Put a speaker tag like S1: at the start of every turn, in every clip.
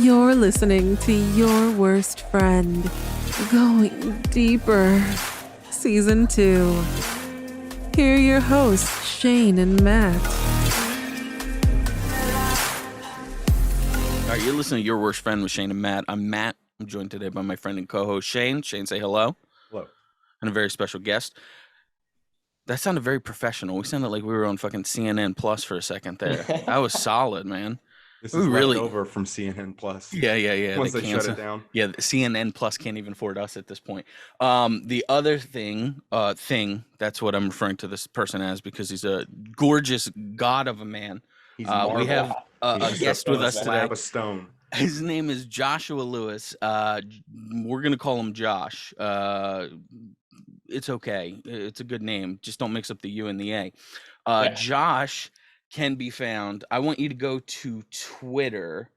S1: You're listening to Your Worst Friend, Going Deeper, Season 2. Here are your hosts, Shane and Matt.
S2: All right, you're listening to Your Worst Friend with Shane and Matt. I'm Matt. I'm joined today by my friend and co-host, Shane. Shane, say hello.
S3: Hello.
S2: And a very special guest. That sounded very professional. We sounded like we were on fucking CNN Plus for a second there. That was solid, man.
S3: This
S2: We
S3: is
S2: really-
S3: left over from CNN Plus.
S2: Yeah.
S3: Once they shut it down.
S2: Yeah, the CNN Plus can't even afford us at this point. The other thing, that's what I'm referring to this person as because he's a gorgeous god of a man.
S3: He's
S2: We have a
S3: He's
S2: guest with us
S3: a
S2: today.
S3: slab of stone.
S2: His name is Joshua Lewis. We're gonna call him Josh. It's okay. It's a good name. Just don't mix up the U and the A. Josh can be found. I want you to go to Twitter.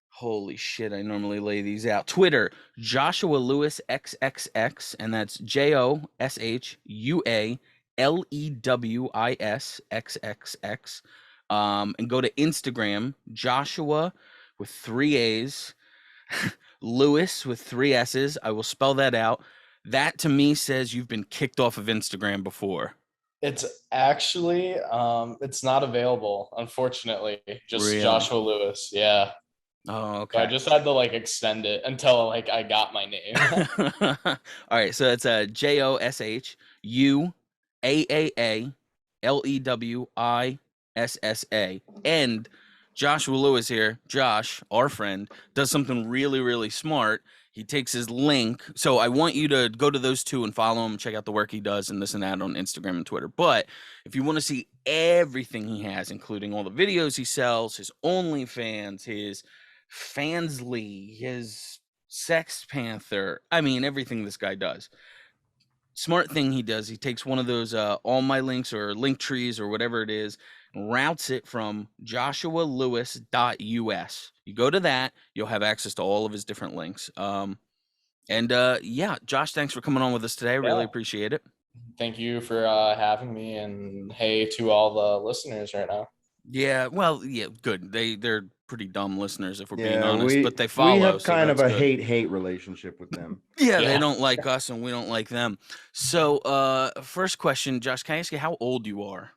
S2: Holy shit! I normally lay these out. Twitter, JoshuaLewisxxx, and that's JoshuaLewisxxx. And go to Instagram, Joshua with 3 A's, Lewis with 3 S's. I will spell that out. That to me says you've been kicked off of Instagram before.
S4: It's actually it's not available, unfortunately. Just
S2: Really?
S4: Joshua Lewis. Yeah.
S2: Oh,
S4: So
S2: okay.
S4: I just had to extend it until I got my name.
S2: All right, so it's JoshuaLewisxxx. And Joshua Lewis here, Josh, our friend, does something really, really smart. He takes his link. So I want you to go to those two and follow him, check out the work he does and this and that on Instagram and Twitter. But if you want to see everything he has, including all the videos he sells, his OnlyFans, his Fansly, his Sex Panther, I mean, everything this guy does. Smart thing he does, he takes one of those all my links or link trees or whatever it is, and routes it from joshualewis.us. You go to that, you'll have access to all of his different links. Yeah, Josh, thanks for coming on with us today. I really appreciate it.
S4: Thank you for having me, and hey to all the listeners right now.
S2: Yeah, well, yeah, good. They're pretty dumb listeners if we're being honest, but they
S3: We
S2: follow.
S3: have
S2: so
S3: kind of
S2: that's
S3: a
S2: good.
S3: hate relationship with them.
S2: Yeah, they
S4: Yeah.
S2: don't like us and we don't like them. So, first question, Josh, can I ask you how old you are?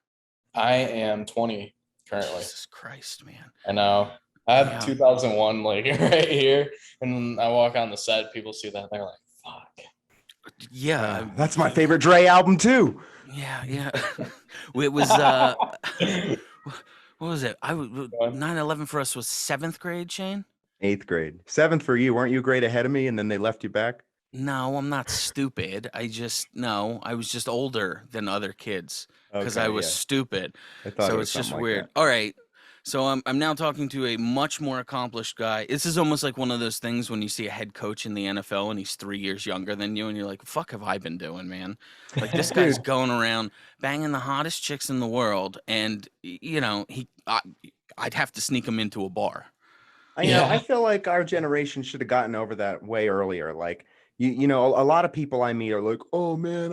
S4: I am 20 currently.
S2: Jesus Christ, man.
S4: I know. I have
S2: Yeah.
S4: 2001 right here, and when I walk on the set, people see that, they're like, "Fuck."
S2: Yeah,
S3: That's my favorite Dre album too.
S2: yeah. It was what was it? 9/11 for us was 7th grade, Shane?
S3: 8th grade. 7th for you. Weren't you a grade ahead of me and then they left you back?
S2: No, I'm not stupid. I was just older than other kids because I was stupid.
S3: I thought
S2: So
S3: it was
S2: it's just
S3: something like
S2: weird.
S3: that.
S2: All right. So I'm now talking to a much more accomplished guy. This is almost like one of those things when you see a head coach in the NFL and he's 3 years younger than you, and you're like, "Fuck, have I been doing, man?" Like this guy's going around banging the hottest chicks in the world, and I'd have to sneak him into a bar.
S3: I feel like our generation should have gotten over that way earlier. Like you know, a lot of people I meet are like, "Oh man,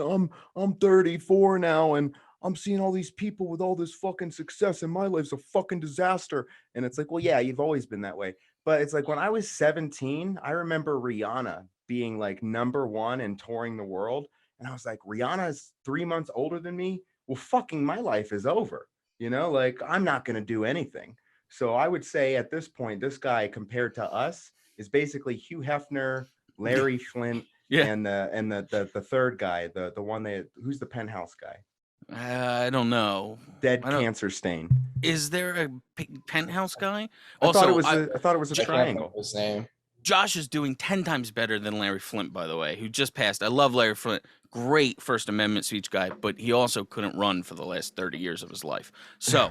S3: I'm 34 now and I'm seeing all these people with all this fucking success and my life's a fucking disaster." And it's like, well, yeah, you've always been that way. But it's like when I was 17, I remember Rihanna being like #1 and touring the world. And I was like, Rihanna is 3 months older than me. Well, fucking my life is over. You know, like I'm not going to do anything. So I would say at this point, this guy compared to us is basically Hugh Hefner, Larry Flint,
S2: Yeah.
S3: and the third guy, the one who's the Penthouse guy.
S2: I don't know.
S3: Dead
S2: I don't-
S3: cancer stain.
S2: Is there a penthouse guy?
S3: I
S2: Also,
S3: thought it was a
S4: I can't think
S3: triangle.
S4: of his name.
S2: Josh is doing 10 times better than Larry Flint, by the way, who just passed. I love Larry Flint. Great First Amendment speech guy, but he also couldn't run for the last 30 years of his life. So,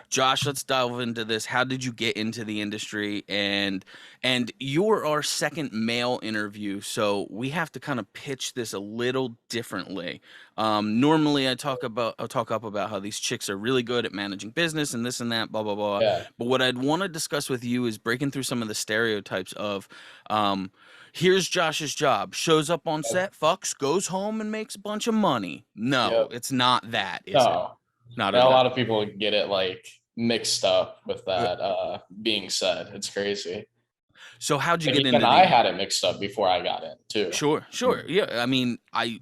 S2: Josh, let's dive into this. How did you get into the industry? And you're our second male interview, so we have to kind of pitch this a little differently. Normally, I'll talk up about how these chicks are really good at managing business and this and that, blah blah blah.
S4: Yeah.
S2: But what I'd want to discuss with you is breaking through some of the stereotypes of, here's Josh's job: shows up on set, fucks, goes home, and makes a bunch of money. No,
S4: Yep.
S2: it's not that, is
S4: No.
S2: it? Not
S4: And
S2: at
S4: a
S2: all.
S4: lot of people get it mixed up with that being said. It's crazy.
S2: So how'd you
S4: Like
S2: get
S4: even
S2: into
S4: I
S2: the?
S4: had it mixed up before I got in too.
S2: Sure. Yeah. I mean, I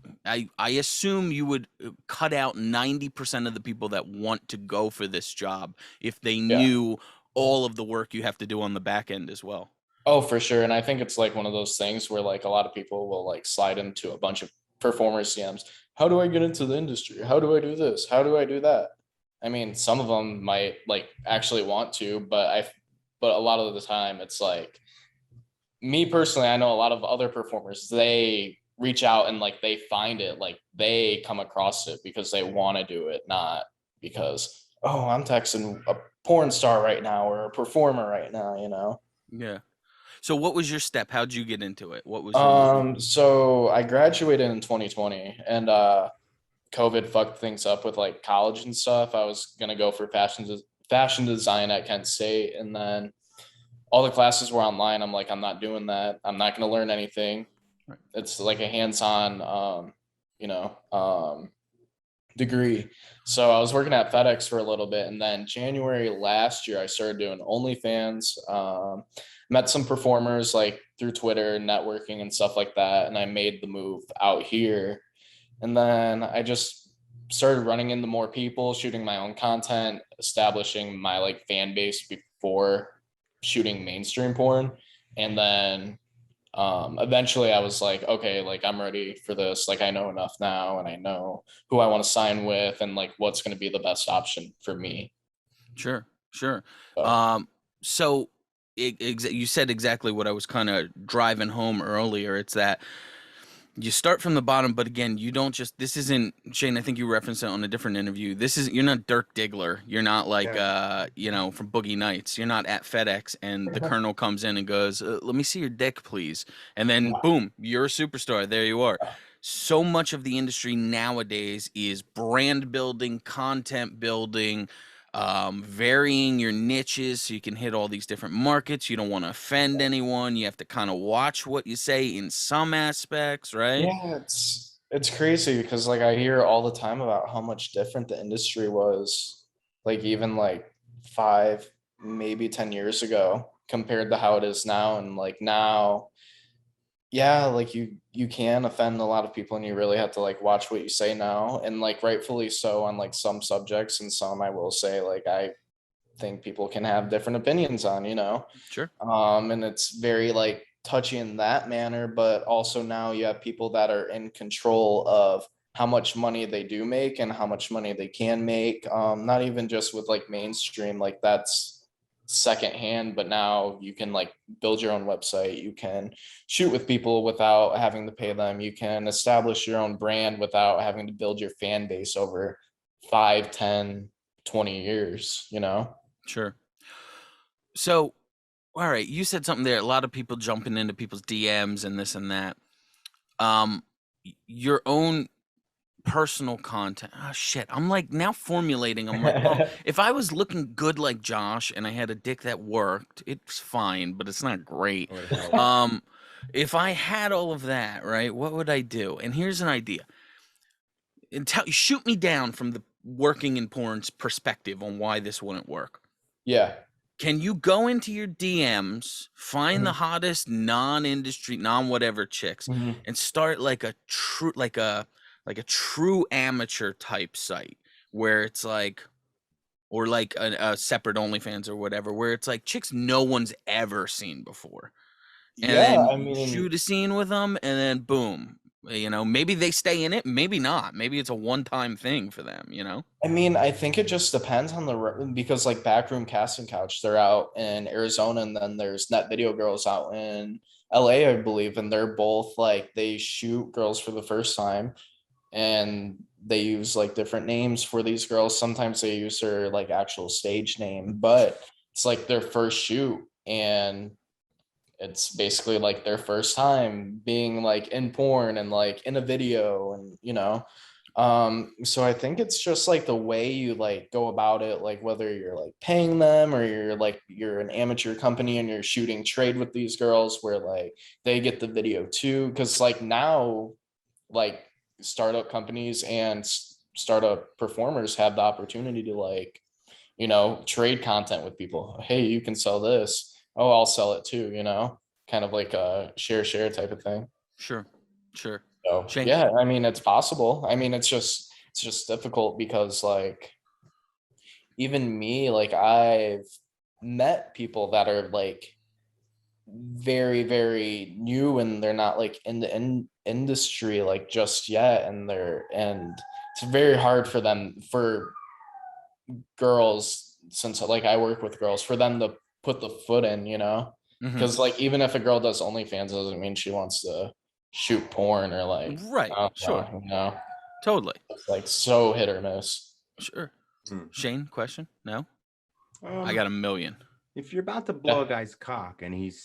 S2: assume you would cut out 90% of the people that want to go for this job if they
S4: Yeah.
S2: knew all of the work you have to do on the back end as well.
S4: Oh, for sure. And I think it's like one of those things where like a lot of people will like slide into a bunch of performers CMs. How do I get into the industry? How do I do this? How do I do that? I mean, some of them might like actually want to, but a lot of the time it's like me personally, I know a lot of other performers, they reach out and like they find it, like they come across it because they want to do it, not because, oh, I'm texting a porn star right now or a performer right now, you know?
S2: Yeah. So what was your step? How'd you get into it? What was your
S4: So I graduated in 2020 and COVID fucked things up with like college and stuff. I was gonna go for fashion design at Kent State, and then all the classes were online. I'm like, I'm not doing that. I'm not gonna learn anything.
S2: Right.
S4: It's like a hands-on, you know, degree. So I was working at FedEx for a little bit, and then January last year I started doing OnlyFans. Met some performers like through Twitter, networking and stuff like that, and I made the move out here. And then I just started running into more people, shooting my own content, establishing my like fan base before shooting mainstream porn. And then eventually I was like, okay, like I'm ready for this. Like I know enough now and I know who I want to sign with and like what's going to be the best option for me.
S2: Sure.
S4: So,
S2: So you said exactly what I was kind of driving home earlier. It's that you start from the bottom, but again, you don't just, this isn't, Shane, I think you referenced it on a different interview. This is, you're not Dirk Diggler. You're not like, you know, from Boogie Nights. You're not at FedEx and the colonel comes in and goes, let me see your dick, please. And then boom, you're a superstar. There you are. So much of the industry nowadays is brand building, content building, varying your niches so you can hit all these different markets. You don't want to offend anyone. You have to kind of watch what you say in some aspects, right?
S4: yeah, it's crazy because like I hear all the time about how much different the industry was, like even like 5, maybe 10 years ago compared to how it is now. And like now, yeah, like you can offend a lot of people and you really have to like watch what you say now. And like rightfully so on like some subjects, and some I will say like I think people can have different opinions on, you know.
S2: Sure.
S4: And it's very like touchy in that manner, but also now you have people that are in control of how much money they do make and how much money they can make. Not even just with like mainstream, like that's secondhand, but now you can like build your own website, you can shoot with people without having to pay them, you can establish your own brand without having to build your fan base over 5, 10, 20 years, you know.
S2: Sure. So, all right, you said something there. A lot of people jumping into people's DMs and this and that. Your own personal content. Oh shit. I'm like now formulating. I'm like, well, if I was looking good like Josh and I had a dick that worked, it's fine, but it's not great. If I had all of that, right, what would I do? And here's an idea. And shoot me down from the working in porn's perspective on why this wouldn't work.
S4: Yeah.
S2: Can you go into your DMs, find the hottest non-industry, non-whatever chicks, and start like a true, like a true amateur type site where it's like, or like a separate OnlyFans or whatever, where it's like chicks no one's ever seen before, and
S4: Yeah,
S2: then
S4: I
S2: you
S4: mean,
S2: shoot a scene with them, and then boom, you know, maybe they stay in it, maybe not, maybe it's a one-time thing for them, you know.
S4: I think it just depends on because like Backroom Casting Couch, they're out in Arizona, and then there's Net Video Girls out in LA, I believe, and they're both like they shoot girls for the first time, and they use like different names for these girls. Sometimes they use their like actual stage name, but it's like their first shoot, and it's basically like their first time being like in porn and like in a video, and you know. So I think it's just like the way you like go about it, like whether you're like paying them or you're an amateur company and you're shooting trade with these girls where like they get the video too. Cause like now, like startup companies and startup performers have the opportunity to like, you know, trade content with people. Hey, you can sell this. oh, I'll sell it too, you know, kind of like a share type of thing.
S2: Sure.
S4: So
S2: Shane?
S4: yeah, I mean, it's possible. I mean, it's just difficult because like even me, like I've met people that are like very, very new and they're not like in the industry like just yet. And it's very hard for them, for girls, since like I work with girls, for them to put the foot in, you know?
S2: Mhm.
S4: Because like even if a girl does OnlyFans, doesn't mean she wants to shoot porn or like,
S2: Right.
S4: I don't
S2: Sure.
S4: know, you know,
S2: Totally.
S4: it's like so hit or miss.
S2: Sure.
S3: Hmm.
S2: Shane, question? No? I got a million.
S3: If you're about to blow a guy's cock and he's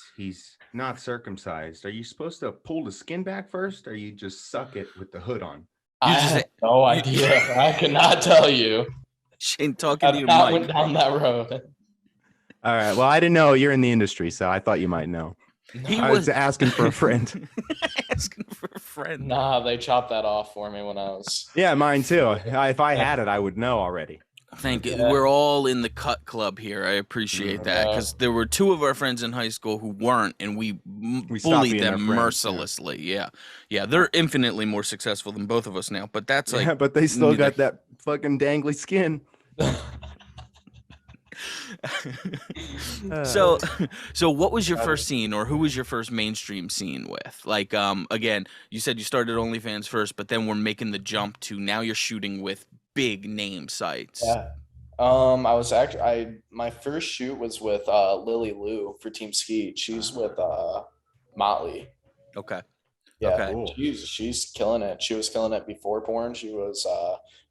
S3: not circumcised, are you supposed to pull the skin back first, or you just suck it with the hood on?
S4: I
S2: just
S4: have no idea. I cannot tell you.
S2: Shane, talking to
S4: I've
S2: your
S4: not
S2: mic.
S4: went down that road.
S3: All right. Well, I didn't know you're in the industry, so I thought you might know.
S2: He
S3: I was asking for a friend.
S2: Asking for a friend.
S4: Nah, they chopped that off for me when I was.
S3: Yeah, mine too. If I had it, I would know already.
S2: Thank you.
S4: Yeah.
S2: We're all in the cut club here. I appreciate that
S4: Yeah.
S2: because there were two of our friends in high school who weren't, and we
S3: stopped
S2: bullied
S3: being their
S2: them
S3: friends, yeah.
S2: mercilessly. Yeah. They're infinitely more successful than both of us now, but that's like
S3: Yeah, but they still
S2: neither-
S3: got that fucking dangly skin.
S2: so what was your first scene, or who was your first mainstream scene with? Like, again, you said you started OnlyFans first, but then we're making the jump to now you're shooting with big name sites.
S4: Yeah. I was actually my first shoot was with Lily Lou for Team Skeet. She's with Motley.
S2: Okay.
S4: Yeah,
S2: Okay.
S3: Cool.
S4: she's killing it. She was killing it before porn. She was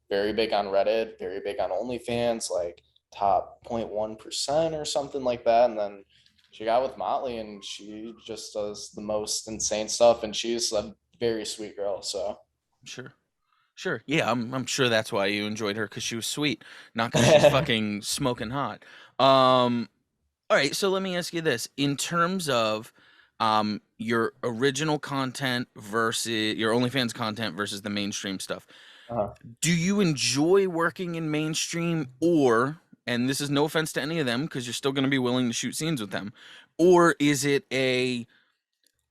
S4: very big on Reddit, very big on OnlyFans, like top 0.1% or something like that. And then she got with Motley and she just does the most insane stuff. And she's a very sweet girl. So
S2: Sure. Yeah, I'm sure that's why you enjoyed her, because she was sweet, not because she's fucking smoking hot. All right, so let me ask you this. In terms of your original content versus your OnlyFans content versus the mainstream stuff, do you enjoy working in mainstream, or, and this is no offense to any of them because you're still going to be willing to shoot scenes with them, or is it a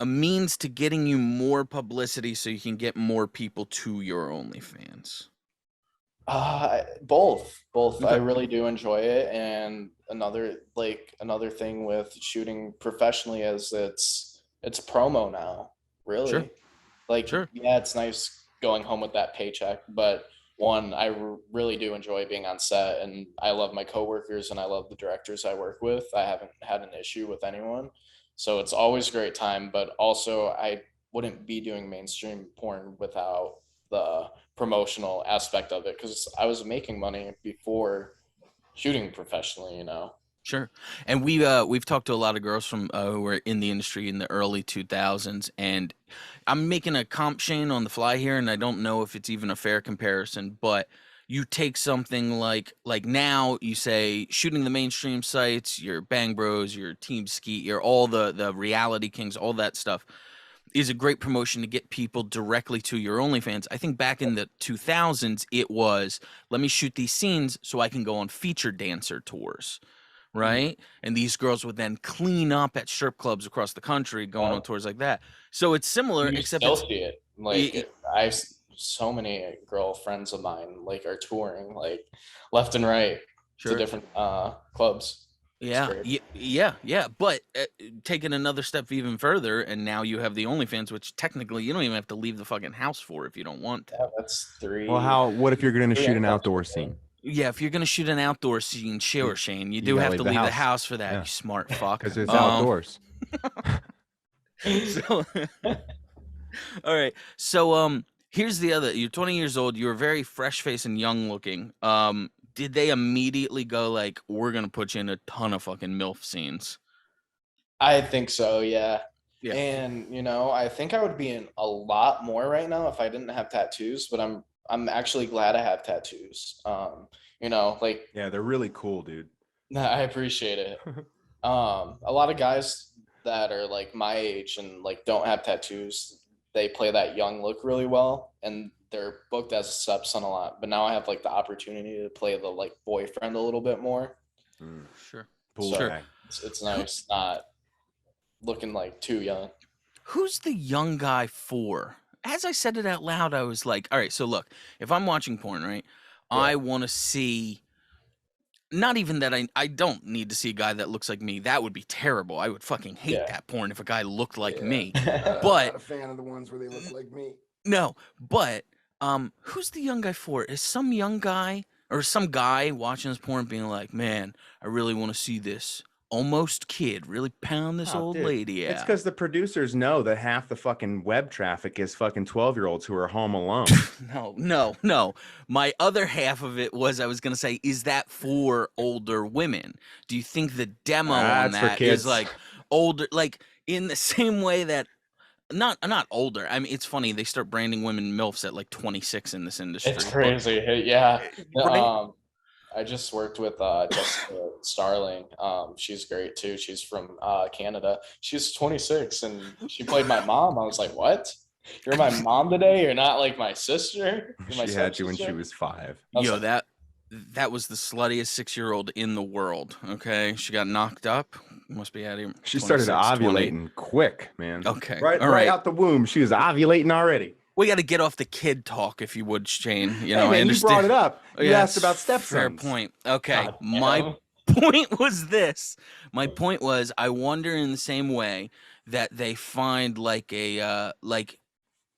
S2: means to getting you more publicity so you can get more people to your OnlyFans?
S4: both. I
S2: Okay.
S4: really do enjoy it. And another thing with shooting professionally is it's promo now, really.
S2: Sure.
S4: Like,
S2: Sure.
S4: yeah, it's nice going home with that paycheck, but one, I really do enjoy being on set, and I love my coworkers and I love the directors I work with. I haven't had an issue with anyone, so it's always a great time. But also, I wouldn't be doing mainstream porn without the promotional aspect of it, because I was making money before shooting professionally, you know.
S2: Sure. And we've talked to a lot of girls from who were in the industry in the early 2000s, and I'm making a comp, Shane, on the fly here, and I don't know if it's even a fair comparison, but you take something like now you say shooting the mainstream sites, your Bang Bros, your Team Skeet, your all the Reality Kings, all that stuff is a great promotion to get people directly to your OnlyFans. I think back in the 2000s, it was, let me shoot these scenes so I can go on featured dancer tours, right? And these girls would then clean up at strip clubs across the country going on tours like that. So it's similar,
S4: You
S2: except
S4: still
S2: it's
S4: see it. Like, so many girlfriends of mine like are touring like left and right to different clubs.
S2: Yeah. But taking another step even further, and now you have the OnlyFans, which technically you don't even have to leave the fucking house for if you don't want to.
S4: Yeah, that's three.
S3: Well, what if you're going to shoot an
S4: incomes
S3: outdoor
S4: per day.
S3: scene?
S2: Yeah, if you're gonna shoot an outdoor scene, sure, Shane, you do
S3: gotta
S2: have to
S3: leave the
S2: leave the
S3: house.
S2: house for that.
S3: Yeah.
S2: You smart fuck.
S3: Because it's outdoors.
S2: So, all right. So, here's the other. You're 20 years old. You're very fresh faced and young looking. Did they immediately go like, we're gonna put you in a ton of fucking MILF scenes?
S4: I think so, yeah.
S2: Yeah.
S4: And you know, I think I would be in a lot more right now if I didn't have tattoos, but I'm actually glad I have tattoos. You know, like,
S3: Yeah, they're really cool, dude.
S4: I appreciate it. A lot of guys that are like my age and like don't have tattoos, they play that young look really well, and they're booked as a stepson a lot. But now I have like the opportunity to play the like boyfriend a little bit more.
S2: Sure.
S3: Pool
S2: Sure.
S3: guy.
S4: It's nice not looking like too young.
S2: Who's the young guy for? As I said it out loud, I was like, all right, so look, if I'm watching porn, right, I want to see, not even that I don't need to see a guy that looks like me. That would be terrible. I would fucking hate that porn if a guy looked like me.
S3: I'm
S2: But
S3: not a fan of the ones where they look like me.
S2: no, but who's the young guy for? Is some young guy or some guy watching this porn being like, man, I really want to see this almost kid really pound this old
S3: Dude,
S2: lady out.
S3: It's because the producers know that half the fucking web traffic is fucking 12-year-olds who are home alone.
S2: No. My other half of it was I was gonna say, is that for older women? Do you think the demo on
S3: That's for
S2: that
S3: kids.
S2: is like older, like in the same way that not older? I mean, it's funny they start branding women MILFs at like 26 in this industry.
S4: It's crazy. Yeah.
S2: Right?
S4: I just worked with Jessica Starling. She's great too. She's from Canada. She's 26 and she played my mom. I was like, what? You're my mom today? You're not like my sister? You're my
S3: She had you when she
S4: stepsister?"
S3: was 5.
S4: I was
S2: Yo,
S4: like,
S2: that was the sluttiest 6-year-old in the world. Okay, she got knocked up. Must be out here.
S3: She started
S2: 26, 20.
S3: ovulating quick, man.
S2: Okay,
S3: Right,
S2: all
S3: right
S2: right.
S3: out the womb. She was ovulating already.
S2: We got to get off the kid talk, if you would, Shane. You
S3: Hey,
S2: know, I
S3: man, you
S2: understand.
S3: brought it up. You asked about
S2: Fair
S3: stepsons.
S2: point. Okay,
S4: God
S2: my
S4: damn.
S2: point was this. My point was, I wonder in the same way that they find like a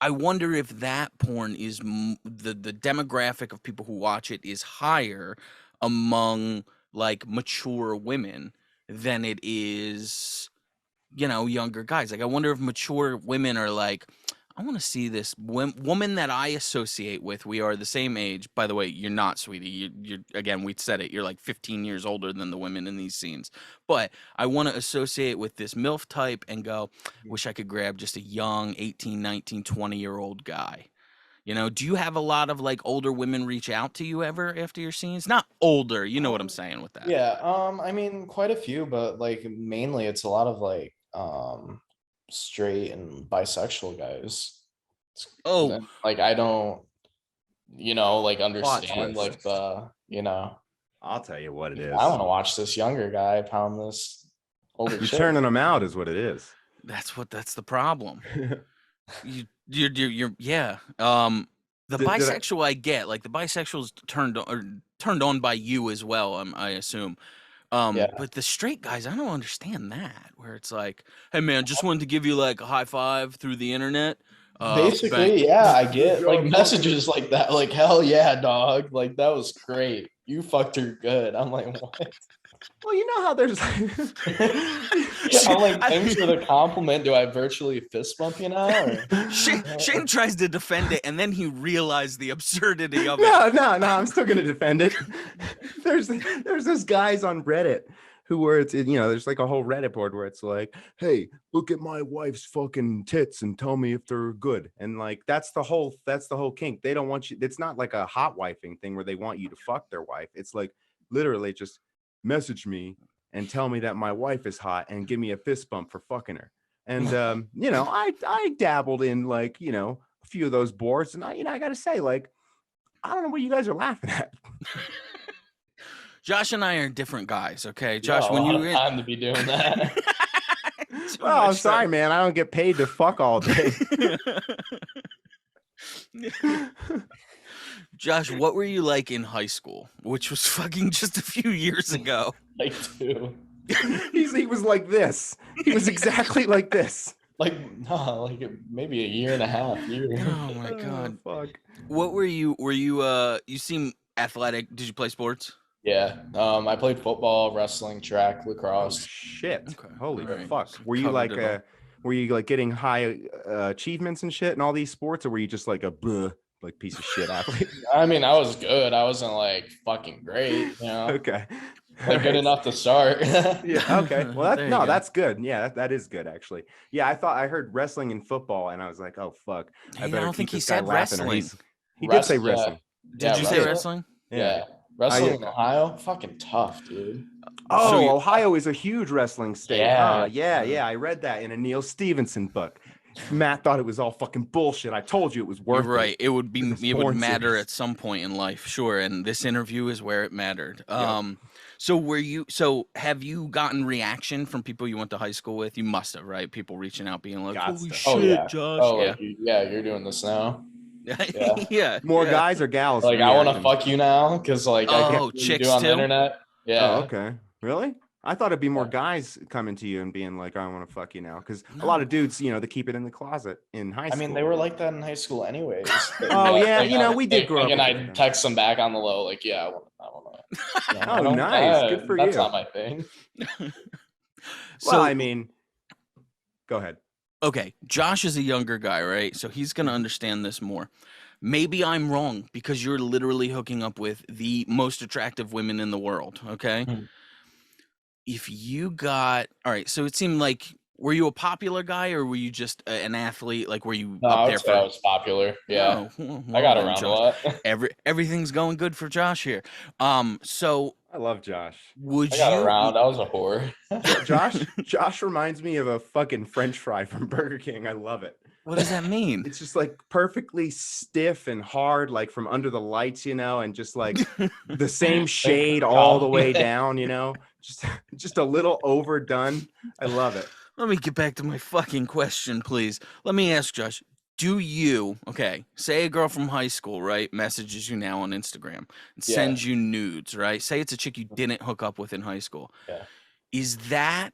S2: I wonder if that porn is the demographic of people who watch it is higher among like mature women than it is, you know, younger guys. Like I wonder if mature women are like, I want to see this woman that I associate with. We are the same age. By the way, you're not, sweetie. You're again, we said it. You're like 15 years older than the women in these scenes. But I want to associate with this MILF type and go, wish I could grab just a young 18, 19, 20-year-old guy. You know, do you have a lot of like older women reach out to you ever after your scenes? Not older, you know what I'm saying with that.
S4: Yeah, I mean quite a few, but like mainly it's a lot of like straight and bisexual guys.
S2: Oh,
S4: Like I don't, like understand
S3: twist.
S4: like
S3: I'll tell you what it is.
S4: I want to watch this younger guy pound this older
S3: You're
S4: chick.
S3: turning them out is what it is.
S2: that's the problem. You're yeah. The
S3: Did I-
S2: bisexual I get, like the bisexuals turned on by you as well, I assume.
S4: Yeah.
S2: But the straight guys, I don't understand that. Where it's like, hey man, just wanted to give you like a high five through the internet.
S4: Basically,
S2: bang.
S4: yeah, I get
S3: Good
S4: like
S3: job,
S4: messages like that, like hell yeah, dog, like that was great. You fucked her good. I'm like, what?
S3: Well, you know how there's
S4: I'm like, thanks for the compliment. Do I virtually fist bump you now? Or?
S2: Shane tries to defend it, and then he realized the absurdity of it.
S3: no, I'm still gonna defend it. There's those guys on Reddit where it's there's like a whole Reddit board where it's like, hey, look at my wife's fucking tits and tell me if they're good. And like that's the whole kink. They don't want you. It's not like a hot wifing thing where they want you to fuck their wife. It's like literally just message me and tell me that my wife is hot and give me a fist bump for fucking her. And I dabbled in like a few of those boards, and I gotta say, like, I don't know what you guys are laughing at.
S2: Josh and I are different guys, okay? Josh,
S4: No,
S2: when
S4: a
S2: you
S4: lot
S2: were
S4: of
S2: in...
S4: time to be doing that.
S2: Too
S3: Oh, I'm
S2: much
S3: sorry,
S2: time.
S3: man. I don't get paid to fuck all day.
S2: Josh, what were you like in high school? Which was fucking just a few years ago.
S4: Like two.
S3: He was like this. He was exactly like this.
S4: Like no, like maybe a year and a half.
S2: Oh my god.
S3: Fuck.
S2: What were you you seem athletic. Did you play sports?
S4: Yeah. I played football, wrestling, track,
S3: Oh,
S4: lacrosse.
S3: shit.
S2: Okay.
S3: Holy
S2: Alright.
S3: fuck.
S2: So
S3: Were you
S2: covered
S3: like
S2: it all.
S3: were you like getting high achievements and shit in all these sports, or were you just like a bleh, like piece of shit athlete?
S4: I mean, I was good. I wasn't like fucking great,
S3: Okay.
S4: like good
S3: Alright.
S4: enough to start.
S3: Yeah. Okay. Well,
S2: There you go.
S3: that's good. Yeah, that is good actually. Yeah, I heard wrestling and football, and I was like, oh fuck.
S2: Hey, I
S3: better
S2: don't
S3: keep
S2: think he
S3: this guy
S2: said
S3: laughing, or
S2: wrestling.
S3: he did say
S4: Wrestling, yeah.
S3: wrestling.
S2: Did
S4: Yeah,
S2: you say wrestling?
S4: Yeah. Wrestling in Ohio, fucking tough, dude.
S3: Oh,
S2: So you-
S3: Ohio is a huge wrestling state.
S4: Yeah.
S3: Yeah. I read that in a Neil Stevenson book. Matt thought it was all fucking bullshit. I told you it was worth
S2: You're right. It would be.
S3: for this
S2: It would
S3: porn
S2: matter
S3: series.
S2: at some point in life, sure. And this interview is where it mattered.
S3: Yep.
S2: So have you gotten reaction from people you went to high school with? You must have, right? People reaching out being like,
S3: Gots
S2: holy
S3: to.
S2: shit,
S4: Oh yeah.
S2: Josh.
S4: Oh,
S2: Yeah.
S4: like you're doing this now. Yeah.
S2: Yeah.
S3: More
S2: yeah.
S3: guys or gals?
S4: Like I want to
S3: reacting?
S4: fuck you now because like I can
S2: Oh,
S4: see what you do
S2: chicks
S4: on the
S2: too?
S4: internet. Yeah.
S3: Oh, okay. Really? I thought it'd be more
S4: Yeah.
S3: guys coming to you and being like, I want to fuck you now. Because a
S2: No.
S3: lot of dudes, they keep it in the closet in high
S4: I
S3: school.
S4: mean, they were like that in high school anyways.
S3: Oh, yeah. We did grow up.
S4: And
S3: with
S4: I
S3: different-
S4: text them back on the low, like, yeah, I want to.
S3: Oh, nice. Good for
S4: That's
S3: you.
S4: not my thing.
S2: So,
S3: Well, I mean, go ahead.
S2: okay, Josh is a younger guy, right? So he's going to understand this more. Maybe I'm wrong because you're literally hooking up with the most attractive women in the world, okay?
S4: Mhm.
S2: If you got, all right, so it seemed like, were you a popular guy or were you just an athlete? Like, were you
S4: No,
S2: up
S4: I
S2: there
S4: would say I was popular. Yeah.
S2: Oh, well
S4: I got
S2: then,
S4: around a
S2: Josh.
S4: lot.
S2: Everything's going good for Josh here. So
S3: I love Josh.
S2: would
S4: I got
S2: you?
S4: around. I was a whore.
S3: Josh reminds me of a fucking French fry from Burger King. I love it.
S2: What does that mean?
S3: It's just like perfectly stiff and hard, like from under the lights, and just like the same shade all the way down, just a little overdone. I love it.
S2: Let me get back to my fucking question, please. Let me ask Josh. Do you, say a girl from high school, right, messages you now on Instagram and
S4: Yeah.
S2: sends you nudes, right? Say it's a chick you didn't hook up with in high school.
S4: Yeah.
S2: Is that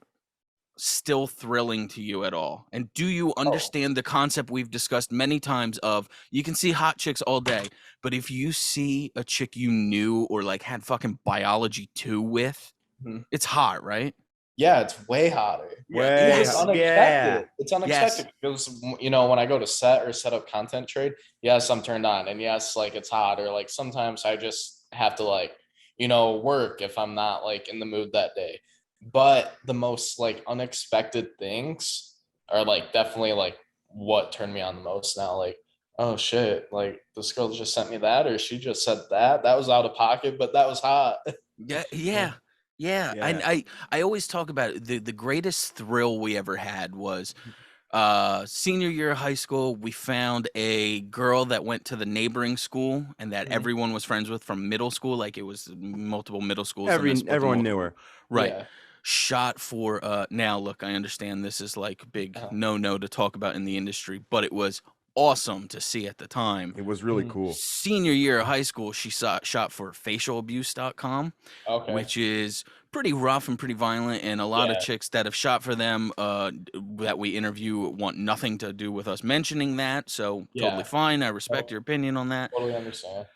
S2: still thrilling to you at all? And do you understand the concept we've discussed many times of you can see hot chicks all day, but if you see a chick you knew or like had fucking biology 2 with,
S4: Mhm.
S2: it's hot, right?
S4: Yeah, it's way hotter.
S3: Way
S4: It's
S3: hot.
S4: unexpected. It's unexpected because when I go to set or set up content trade, yes, I'm turned on, and yes, like it's hot, or like sometimes I just have to like work if I'm not like in the mood that day. But the most like unexpected things are like definitely like what turned me on the most now. Like, oh shit, like this girl just sent me that, or she just said that. That was out of pocket, but that was hot.
S2: Yeah. And I always talk about it. The greatest thrill we ever had was senior year of high school. We found a girl that went to the neighboring school and that
S4: Mhm.
S2: everyone was friends with from middle school. Like it was multiple middle schools. and then split to
S3: Everyone knew
S2: multiple-
S3: her.
S2: Right.
S4: Yeah.
S2: Shot for now look, I understand this is like big
S4: Uh-huh.
S2: no to talk about in the industry, but it was awesome to see at the time.
S3: It was really
S4: Mhm.
S3: cool.
S2: Senior year of high school, she shot for facialabuse.com,
S4: Okay.
S2: which is pretty rough and pretty violent, and a lot of
S4: Yeah.
S2: chicks that have shot for them that we interview want nothing to do with us mentioning that, so totally
S4: Yeah.
S2: fine. I respect
S4: Oh.
S2: your opinion on that.
S4: Totally understand.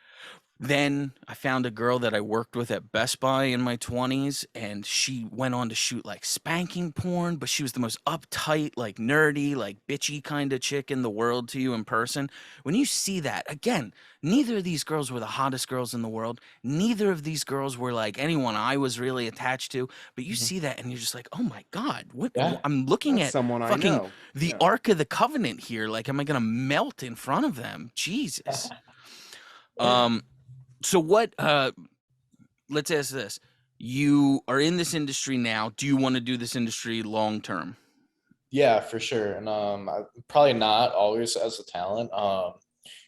S2: Then I found a girl that I worked with at Best Buy in my 20s, and she went on to shoot like spanking porn, but she was the most uptight, like nerdy, like bitchy kind of chick in the world to you in person. When you see that, again, neither of these girls were the hottest girls in the world. Neither of these girls were like anyone I was really attached to, but you
S4: Mhm.
S2: see that and you're just like, oh my God, what?
S4: Yeah.
S2: I'm looking
S3: That's
S2: at
S3: someone I
S2: fucking
S3: know.
S2: the
S3: Yeah.
S2: Ark of the Covenant here. Like, am I going to melt in front of them? Jesus. So what let's ask this. You are in this industry now. Do you want to do this industry long term?
S4: Yeah, for sure. And probably not always as a talent. I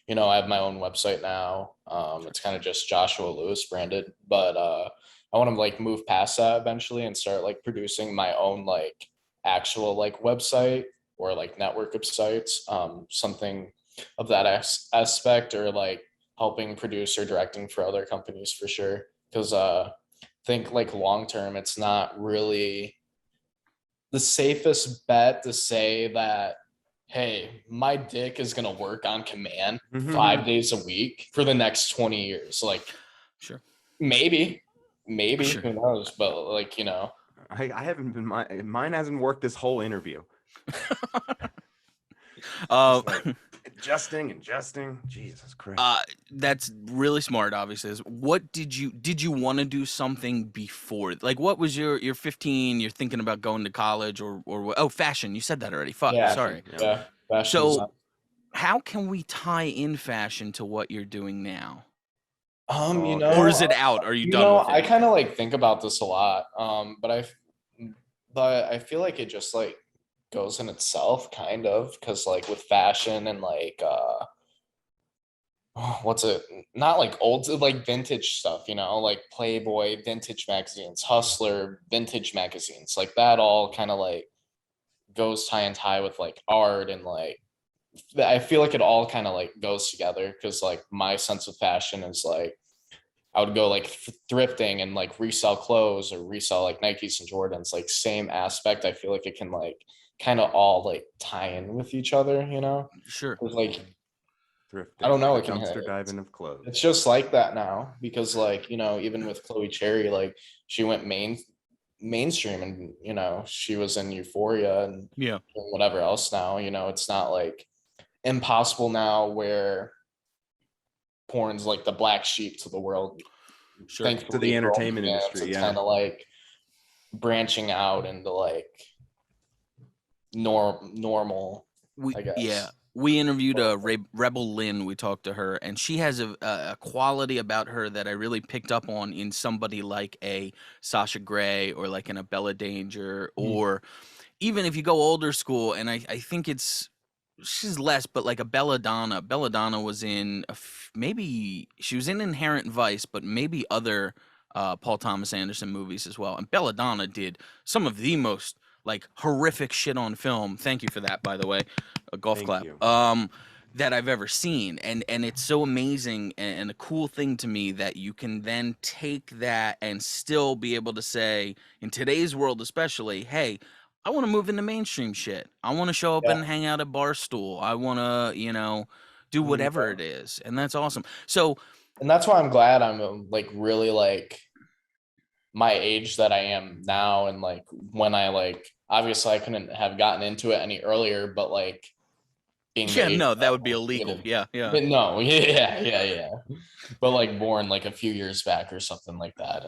S4: have my own website now. It's kind of just Joshua Lewis branded, but I want to like move past that eventually and start like producing my own like actual like website or like network of sites, something of that aspect, or like helping produce or directing for other companies for sure. Because I think like long term, it's not really the safest bet to say that, hey, my dick is going to work on command
S3: Mhm.
S4: 5 days a week for the next 20 years. Like,
S2: Sure.
S4: maybe,
S2: Sure.
S4: who knows? But like,
S3: I haven't been mine hasn't worked this whole interview. Just like adjusting. Jesus Christ.
S2: That's really smart, obviously. What did you want to do something before? Like, what was you're 15, you're thinking about going to college or what? Oh, fashion. You said that already. Fuck,
S4: yeah,
S2: sorry.
S4: yeah. Fashion
S2: So
S4: design.
S2: how can we tie in fashion to what you're doing now?
S3: Oh,
S2: Or is it out? Are you done with it?
S4: I kind of like think about this a lot. But I feel like it just like goes in itself kind of, because like with fashion and like what's it? Not like old, like vintage stuff, like Playboy, vintage magazines, Hustler, vintage magazines, like that all kind of like goes tie and tie with like art and like I feel like it all kind of like goes together because like my sense of fashion is like I would go like thrifting and like resell clothes or resell like Nikes and Jordans, like same aspect. I feel like it can like kind of all like tie in with each other,
S2: Sure.
S4: 'Cause, like
S3: Thrifting,
S4: I don't know,
S3: the
S4: it can
S3: dumpster diving of clothes.
S4: it's just like that now because like even with Chloe Cherry, like she went mainstream and she was in Euphoria and
S2: Yeah.
S4: whatever else now. It's not like impossible now where porn's like the black sheep to the world.
S2: Sure.
S4: Thankfully
S3: To the
S4: for
S3: entertainment
S4: OnlyFans,
S3: industry,
S4: it's
S3: yeah.
S4: kind of like branching out into like normal, I guess.
S2: We interviewed Rebel Lynn. We talked to her, and she has a quality about her that I really picked up on in somebody like a Sasha Grey or like an Bella Danger, or even if you go older school. And I think she's less, but like a Belladonna. Belladonna was in maybe she was in Inherent Vice, but maybe other Paul Thomas Anderson movies as well. And Belladonna did some of the most like horrific shit on film. Thank you for that, by the way. A golf
S3: Thank
S2: clap.
S3: you.
S2: That I've ever seen. And it's so amazing and a cool thing to me that you can then take that and still be able to say, in today's world especially, hey, I want to move into mainstream shit. I want to show up
S4: Yeah.
S2: and hang out at Barstool. I want to, do whatever it is. And that's awesome. So,
S4: And that's why I'm glad I'm like really like my age that I am now. And like when I like, obviously I couldn't have gotten into it any earlier, but like being the
S2: yeah,
S4: age
S2: no,
S4: that
S2: that
S4: I
S2: would be
S4: was,
S2: illegal. Yeah, yeah.
S4: But no, yeah. But like born like a few years back or something like that.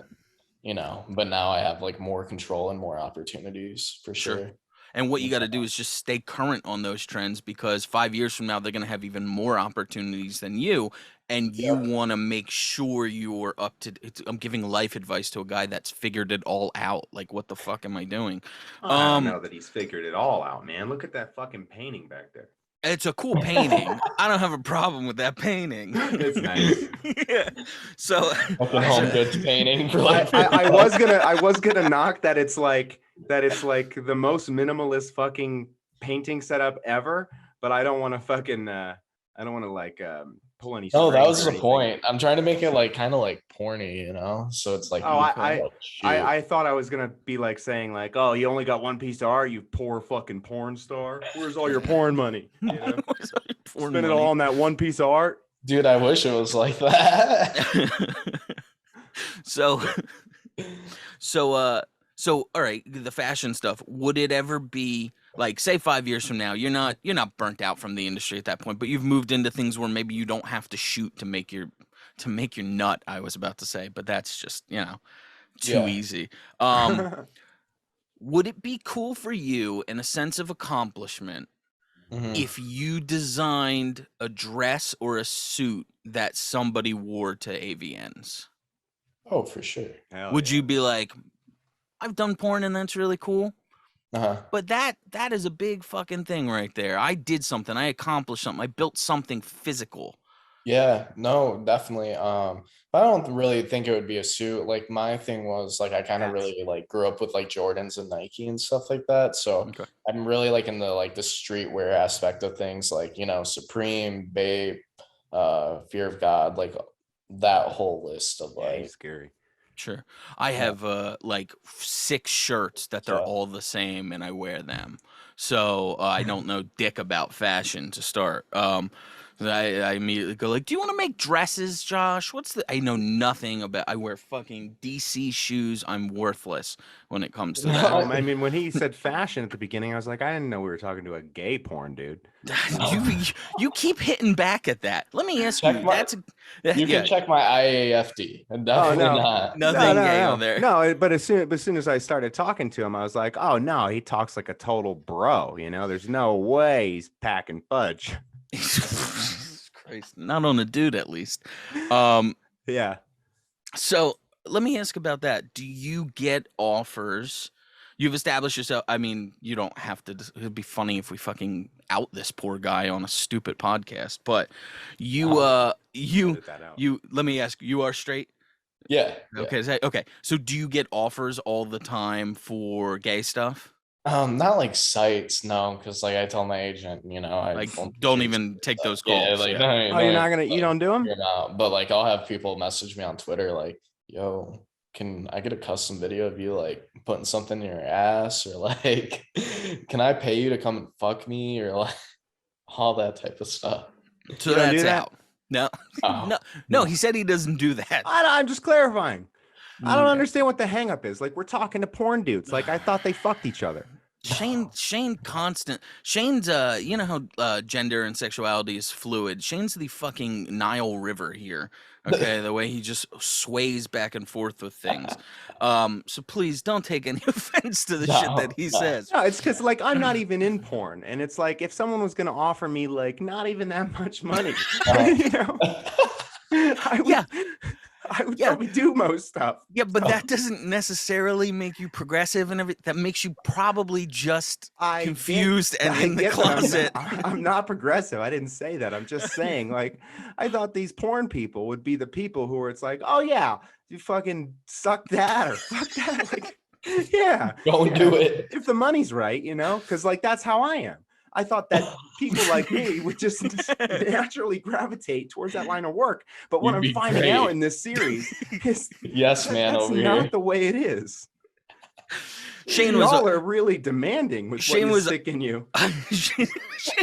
S4: And but now I have like more control and more opportunities for sure.
S2: And what you got to do is just stay current on those trends because 5 years from now, they're going to have even more opportunities than you. And you want to make sure you're up to I'm giving life advice to a guy that's figured it all out. Like, what the fuck am I doing?
S3: I don't know that he's figured it all out, man. Look at that fucking painting back there.
S2: It's a cool painting. I don't have a problem with that painting.
S3: It's nice.
S2: Yeah. So
S4: Fucking home goods painting for like
S3: I was gonna knock that it's like the most minimalist fucking painting setup ever, but I don't want to fucking I don't want to like pull any
S4: No, that
S3: strings
S4: was
S3: or
S4: the
S3: anything.
S4: point. I'm trying to make it like kind of like porny, so it's like
S3: Oh,
S4: you can, like, shoot.
S3: I thought I was gonna be like saying like, oh, you only got one piece of art, you poor fucking porn star. Where's all your porn money? Spend it all on that one piece of art.
S4: Dude, I wish it was like that.
S2: So all right, the fashion stuff, would it ever be like, say 5 years from now, you're not burnt out from the industry at that point, but you've moved into things where maybe you don't have to shoot to make your nut, I was about to say, but that's just, too easy. Would it be cool for you in a sense of accomplishment if you designed a dress or a suit that somebody wore to AVNs?
S4: Oh, for sure.
S2: Would you be like, I've done porn and that's really cool? But that is a big fucking thing right there. I did something. I accomplished something. I built something physical.
S4: Yeah, no, definitely. But I don't really think it would be a suit. Like my thing was like I kind of really like grew up with like Jordans and Nike and stuff like that. So I'm really like in the like the streetwear aspect of things, like Supreme, Babe, Fear of God, like that whole list of like
S3: scary.
S2: Sure. I have like 6 shirts that they're all the same and I wear them. So I don't know dick about fashion to start. I immediately go like, do you want to make dresses, Josh? I know nothing about, I wear fucking DC shoes. I'm worthless when it comes to that.
S3: I mean, when he said fashion at the beginning, I was like, I didn't know we were talking to a gay porn dude.
S2: You keep hitting back at that. Let me ask you.
S4: You can check my IAFD. And definitely
S2: nothing gay on there.
S3: No, but as soon as I started talking to him, I was like, oh no, he talks like a total bro. There's no way he's packing fudge.
S2: Christ, not on a dude at least.
S3: Yeah.
S2: So let me ask about that. Do you get offers You've established yourself. I mean, you don't have to. It'd be funny if we fucking out this poor guy on a stupid podcast. But you,
S3: Edit that out.
S2: let me ask. You are straight.
S4: Yeah.
S2: Okay. Okay. So do you get offers all the time for gay stuff?
S4: Not like sites, no, because like I tell my agent, I
S2: Like, don't even take those calls.
S4: like,
S2: Yeah.
S3: Oh, you're not gonna, you don't do them?
S4: You're not, but like I'll have people message me on Twitter like, yo, can I get a custom video of you like putting something in your ass, or like can I pay you to come and fuck me, or like all that type of stuff.
S2: So
S3: You don't do
S2: that's
S3: that?
S2: out. No,
S4: Oh,
S2: no. He said he doesn't do that.
S3: I'm just clarifying. I don't
S2: Okay.
S3: understand what the hang up is. Like, we're talking to porn dudes. Like, I thought they fucked each other.
S2: Shane's you know how gender and sexuality is fluid. Shane's the fucking Nile River here. Okay, the way he just sways back and forth with things. So please don't take any offense to the shit that he says.
S3: No, it's because like I'm not even in porn, and it's like if someone was gonna offer me like not even that much money, you know, I would probably do most stuff.
S2: Yeah, but that doesn't necessarily make you progressive and everything. That makes you probably just confused and in the closet.
S3: I'm not progressive. I didn't say that. I'm just saying, like, I thought these porn people would be the people who are, it's like, oh yeah, you fucking suck that or fuck that. Like, yeah.
S4: Go and do it.
S3: If the money's right, because like that's how I am. I thought that people like me would just naturally gravitate towards that line of work. But what I'm finding out in this series is
S4: yes, man,
S3: that's
S4: over
S3: not
S4: here.
S3: the way it is.
S2: Shane
S3: Y'all are really demanding with
S2: Shane
S3: what
S2: was
S3: stick in you.
S2: Shane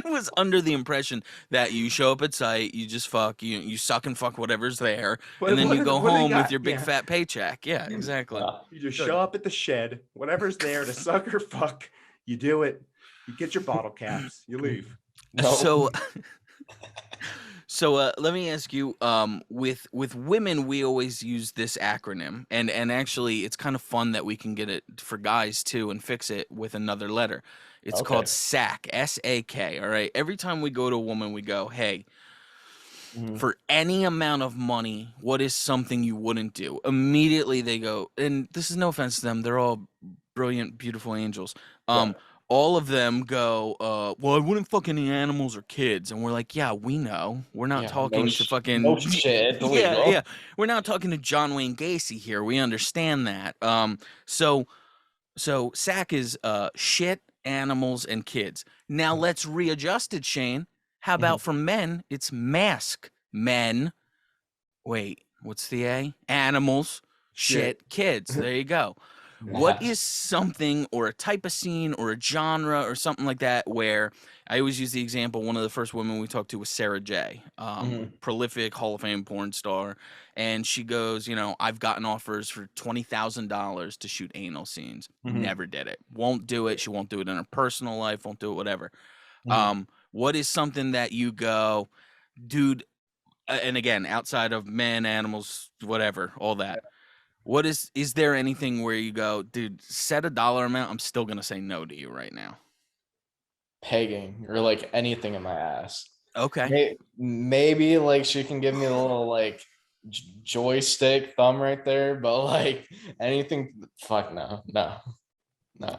S2: was under the impression that you show up at site, you just fuck, you suck and fuck whatever's there, and then you go home with your big fat paycheck. Yeah, exactly.
S3: You just show up at the shed, whatever's there to suck or fuck, you do it. You get your bottle caps, you leave.
S2: So let me ask you, with women, we always use this acronym, and actually it's kind of fun that we can get it for guys too and fix it with another letter. It's called SAK, S-A-K. All right. Every time we go to a woman, we go, hey, for any amount of money, what is something you wouldn't do? Immediately they go, and this is no offense to them, they're all brilliant, beautiful angels. All of them go, well, I wouldn't fuck any animals or kids. And we're like, yeah, we know. We're not talking to fucking...
S4: No shit.
S2: Yeah. We're not talking to John Wayne Gacy here. We understand that. So SAC is shit, animals, and kids. Now let's readjust it, Shane. How about for men, it's mask, men. Wait, what's the A? Animals, shit, kids. There you go. What is something or a type of scene or a genre or something like that where I always use the example, one of the first women we talked to was Sarah J, prolific Hall of Fame porn star. And she goes, I've gotten offers for $20,000 to shoot anal scenes. Never did it. Won't do it. She won't do it in her personal life. Won't do it, whatever. What is something that you go, dude, and again, outside of men, animals, whatever, all that. What is there anything where you go, dude, set a dollar amount, I'm still going to say no to you right now?
S4: Pegging or like anything in my ass.
S2: Okay.
S4: Maybe like she can give me a little like joystick thumb right there, but like anything, fuck no.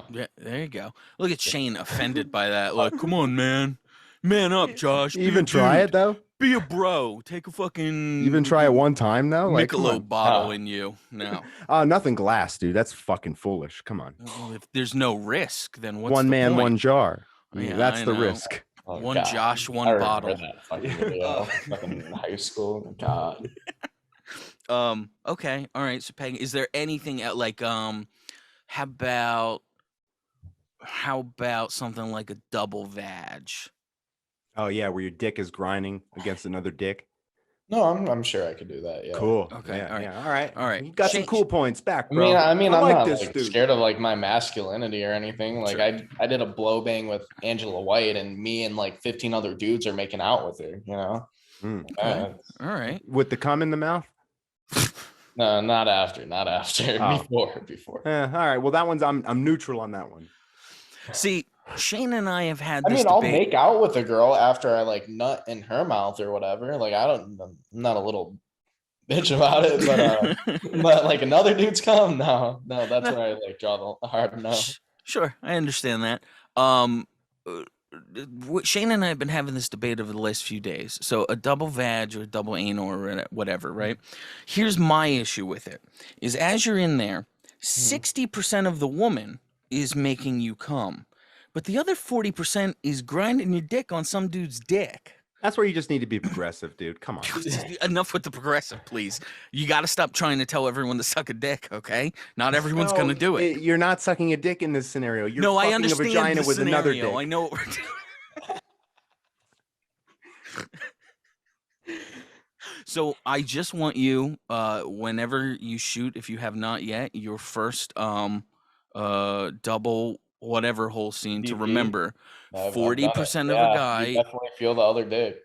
S2: Yeah, there you go. Look at Shane offended by that. Like, come on, man. Man up, Josh.
S3: You even try it though?
S2: Be a bro. Take a fucking...
S3: You even try it one time though? Like,
S2: Michelob bottle in you. No.
S3: Nothing glass, dude. That's fucking foolish. Come on.
S2: Well, if there's no risk, then what's
S3: one
S2: the
S3: man,
S2: point?
S3: one jar.
S2: Yeah,
S3: that's
S2: I
S3: the
S2: know.
S3: risk.
S4: Oh,
S2: one
S4: God.
S2: Josh, one
S4: I remember
S2: bottle.
S4: that fucking video. Fucking high school. God.
S2: Okay. All right. So Peggy, is there anything like how about something like a double vag?
S3: Oh yeah, where your dick is grinding against another dick.
S4: No, I'm sure I could do that. Yeah.
S3: Cool.
S2: Okay,
S3: Yeah,
S2: all right.
S3: yeah, all right.
S2: All right.
S3: You got some
S2: Shane-
S3: cool points back, bro.
S4: I mean, I'm
S3: like
S4: not
S3: this
S4: like,
S3: dude.
S4: scared of like my masculinity or anything. Like
S2: Sure.
S4: I did a blow bang with Angela White, and me and like 15 other dudes are making out with her.
S2: Okay. All right.
S3: With the cum in the mouth.
S4: No, not after.
S3: Oh.
S4: Before.
S3: All right. Well, that one's I'm neutral on that one.
S2: See, Shane and I have had
S4: I
S2: this
S4: mean, I'll
S2: debate.
S4: make out with a girl after I like nut in her mouth or whatever. Like I'm not a little bitch about it, but but like another dude's cum, no, that's where I like draw the hard no.
S2: I understand that. Uh, Shane and I have been having this debate over the last few days. So a double vag or a double anal or whatever, right? Here's my issue with it: is as you're in there, 60% of the woman is making you come, but the other 40% is grinding your dick on some dude's dick.
S3: That's where you just need to be progressive, dude. Come on.
S2: Enough with the progressive, please. You got to stop trying to tell everyone to suck a dick, okay? Not everyone's
S3: No,
S2: going to do it.
S3: You're not sucking a dick in this scenario. You're
S2: No, I
S3: fucking
S2: understand
S3: a vagina
S2: the
S3: with another
S2: scenario.
S3: dick.
S2: I know what we're doing. So I just want you, whenever you shoot, if you have not yet, your first double whatever whole scene to
S4: DP?
S2: remember,
S4: I've done it.
S2: 40% of a
S4: Yeah,
S2: guy.
S4: you definitely feel the other dick.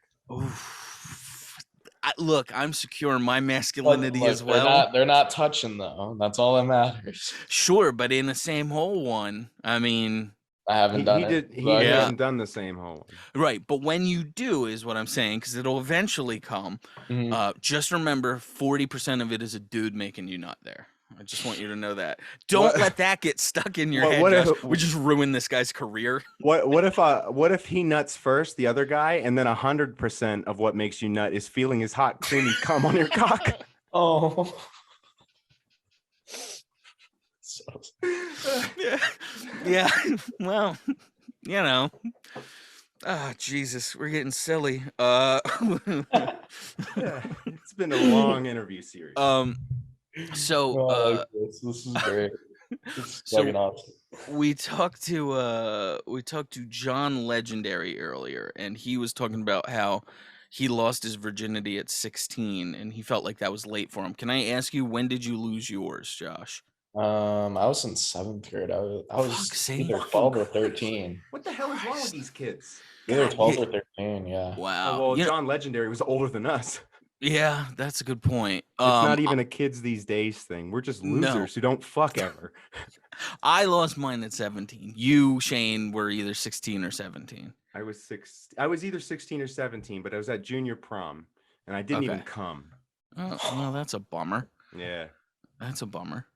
S2: Look, I'm secure in my
S4: But,
S2: masculinity
S4: like,
S2: as well.
S4: They're not touching though. That's all that matters.
S2: Sure, but in the same hole one, I mean,
S4: I haven't done it.
S3: He
S4: but
S3: hasn't done the same hole.
S2: right. But when you do, is what I'm saying, because it'll eventually come. Just remember, 40% of it is a dude making you nut there. I just want you to know that. Don't let that get stuck in your head. Josh. We just ruined this guy's career.
S3: What if he nuts first, the other guy, and then 100% of what makes you nut is feeling his hot, creamy cum on your cock?
S4: Oh.
S2: Yeah. Well, you know. Ah, Jesus, we're getting silly.
S3: Yeah, it's been a long interview series.
S2: So
S4: this is great. It's
S2: So-
S4: fucking awesome.
S2: we talked to John Legendary earlier, and he was talking about how he lost his virginity at 16 and he felt like that was late for him. Can I ask you, when did you lose yours, Josh?
S4: I was in 7th grade. I was
S2: Fuck's sake.
S4: either 12 or 13.
S3: What the hell is wrong with these kids?
S4: Either
S2: God,
S4: 12
S2: yeah.
S4: or 13, yeah.
S2: Wow.
S3: Oh, well,
S2: You know-
S3: John Legendary was older than us.
S2: yeah, that's a good point.
S3: It's not even a kids these days thing. We're just
S2: No.
S3: losers who don't fuck ever.
S2: I lost mine at 17. You, Shane, were either 16 or 17.
S3: I was either 16 or 17, but I was at junior prom and I didn't even
S2: Okay.
S3: come.
S2: Oh, well, that's a bummer.
S3: Yeah.
S2: That's a bummer.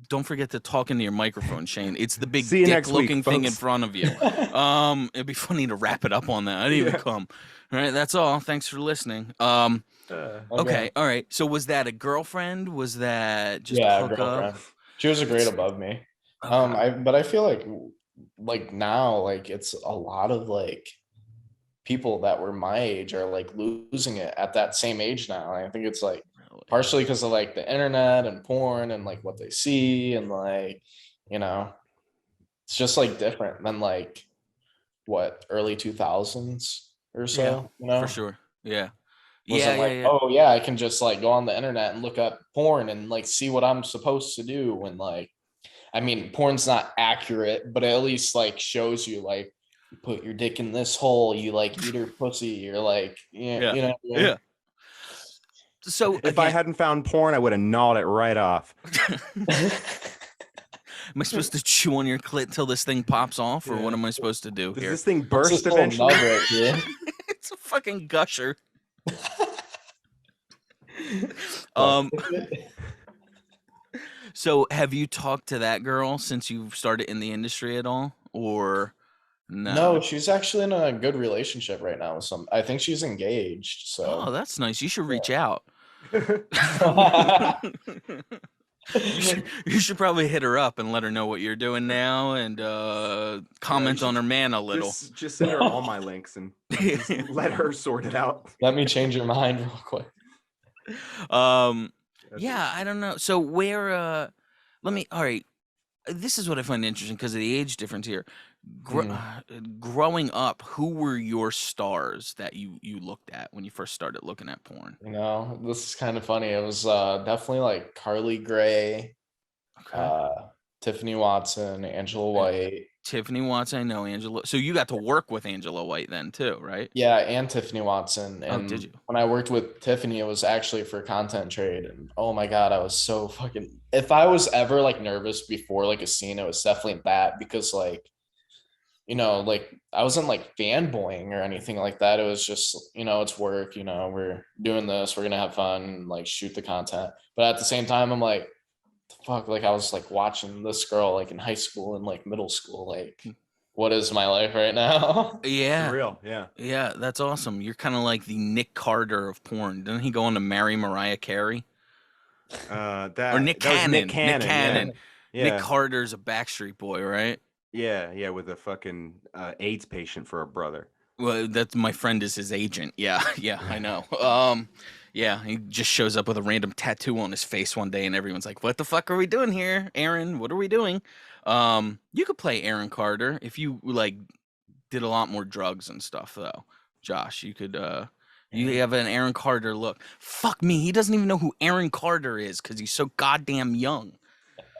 S2: Don't forget to talk into your microphone, Shane. It's the big
S3: See you next week,
S2: dick-looking thing in
S3: folks.
S2: front of you. It'd be funny to wrap it up on that. I didn't even come. All right, that's all. Thanks for listening. Okay, all right. So was that a girlfriend? Was that just a
S4: Yeah,
S2: hookup?
S4: girlfriend. She was a grade above me.
S2: Okay.
S4: But I feel like now, like it's a lot of like people that were my age are like losing it at that same age now. I think it's like
S2: Really?
S4: partially because of like the internet and porn and like what they see and like, it's just like different than like what early 2000s or so,
S2: For sure. Yeah.
S4: Wasn't like, oh yeah, I can just like go on the internet and look up porn and like see what I'm supposed to do. And like, I mean, porn's not accurate, but it at least like shows you like you put your dick in this hole, you like eat her pussy, you're like,
S2: Yeah.
S4: what I mean?
S2: So
S3: If I hadn't found porn, I would have gnawed it right off.
S2: am I supposed to chew on your clit till this thing pops off, or what am I supposed to do
S3: Does
S2: here?
S3: this thing
S4: What's
S3: burst
S4: this little
S3: eventually?
S4: nub right here?
S2: It's a fucking gusher. So have you talked to that girl since you've started in the industry at all, or no?
S4: No, she's actually in a good relationship right now with some. I think she's engaged.
S2: Oh,
S4: So
S2: that's nice. You should reach out. You should probably hit her up and let her know what you're doing now, and comment on her man a little.
S3: Just send her all my links and just let her sort it out.
S4: let me change your mind real quick.
S2: Yeah, I don't know. So where all right. This is what I find interesting because of the age difference here. Growing up, who were your stars that you looked at when you first started looking at porn?
S4: This is kind of funny. It was definitely like Carly Gray,
S2: Okay.
S4: Tiffany Watson, Angela White.
S2: Tiffany Watson, I know Angela. So you got to work with Angela White then too, right?
S4: Yeah, and Tiffany Watson. And
S2: did you?
S4: when I worked with Tiffany, it was actually for content trade. And oh my God, I was so fucking, if I was ever like nervous before like a scene, it was definitely that, because like, like I wasn't like fanboying or anything like that. It was just, it's work, we're doing this, we're going to have fun and like shoot the content. But at the same time, I'm like, fuck, like I was like watching this girl like in high school and like middle school, like what is my life right now?
S2: Yeah.
S3: Surreal. Yeah.
S2: Yeah, that's awesome. You're kind of like the Nick Carter of porn. Didn't he go on to marry Mariah Carey? Or
S3: That
S2: Nick
S3: that was
S2: Cannon.
S3: Nick
S2: Nick
S3: Cannon.
S2: Cannon.
S3: Yeah.
S2: Nick
S3: Yeah.
S2: Carter's a Backstreet Boy, right?
S3: Yeah. With a fucking AIDS patient for a brother.
S2: Well, that's my friend is his agent. Yeah, yeah, I know. Yeah, he just shows up with a random tattoo on his face one day, and everyone's like, "What the fuck are we doing here, Aaron? What are we doing?" You could play Aaron Carter if you like did a lot more drugs and stuff, though. Josh, you could. You have an Aaron Carter look. Fuck me, he doesn't even know who Aaron Carter is because he's so goddamn young.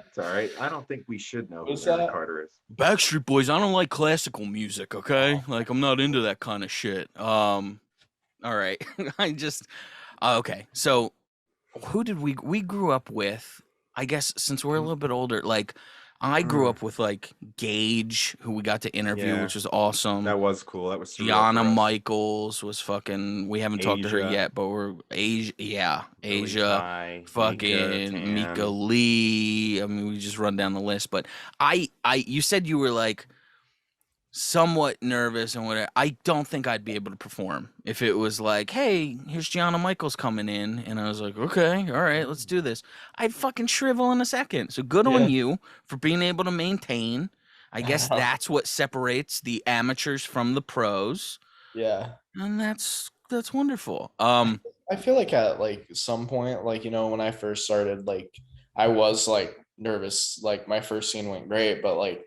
S3: It's all right. I don't think we should know who
S4: Who's
S3: Aaron
S4: that?
S3: Carter is.
S2: Backstreet Boys, I don't like classical music, okay? Like I'm not into that kind of shit. All right. I just okay. So who did we grew up with? I guess since we're a little bit older, like I grew up with like Gage, who we got to interview,
S3: Yeah.
S2: which was awesome.
S3: That was cool. That was surreal
S2: Gianna
S3: for us.
S2: Michaels was fucking. We haven't talked to her
S3: Asia.
S2: yet, but we're Asia. Yeah,
S3: Billy
S2: Asia.
S3: Ty,
S2: Fucking Mika
S3: Tan.
S2: Lee. I mean, we just run down the list. But you said you were like somewhat nervous and whatever. I don't think I'd be able to perform if it was like, hey, here's Gianna Michaels coming in, and I was like, okay, all right, let's do this. I'd fucking shrivel in a second. So good on you for being able to maintain. I guess that's what separates the amateurs from the pros,
S4: Yeah.
S2: and that's wonderful.
S4: I feel like at like some point, like, you know, when I first started, like I was like nervous. Like my first scene went great, but like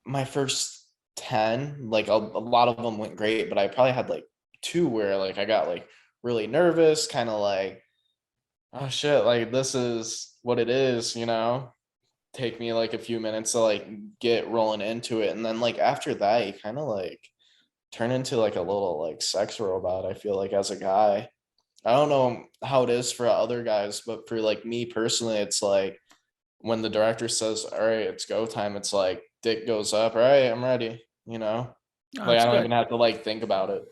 S4: my first 10, like a lot of them went great, but I probably had like 2 where like I got like really nervous, kind of like, oh shit, like this is what it is, you know? Take me like a few minutes to like get rolling into it. And then like after that, you kind of like turn into like a little like sex robot, I feel like, as a guy. I don't know how it is for other guys, but for like me personally, it's like when the director says, all right, it's go time, it's like dick goes up, all right, I'm ready, you know?
S2: Oh,
S4: Like I
S2: that's
S4: don't
S2: good.
S4: even have to like think about it.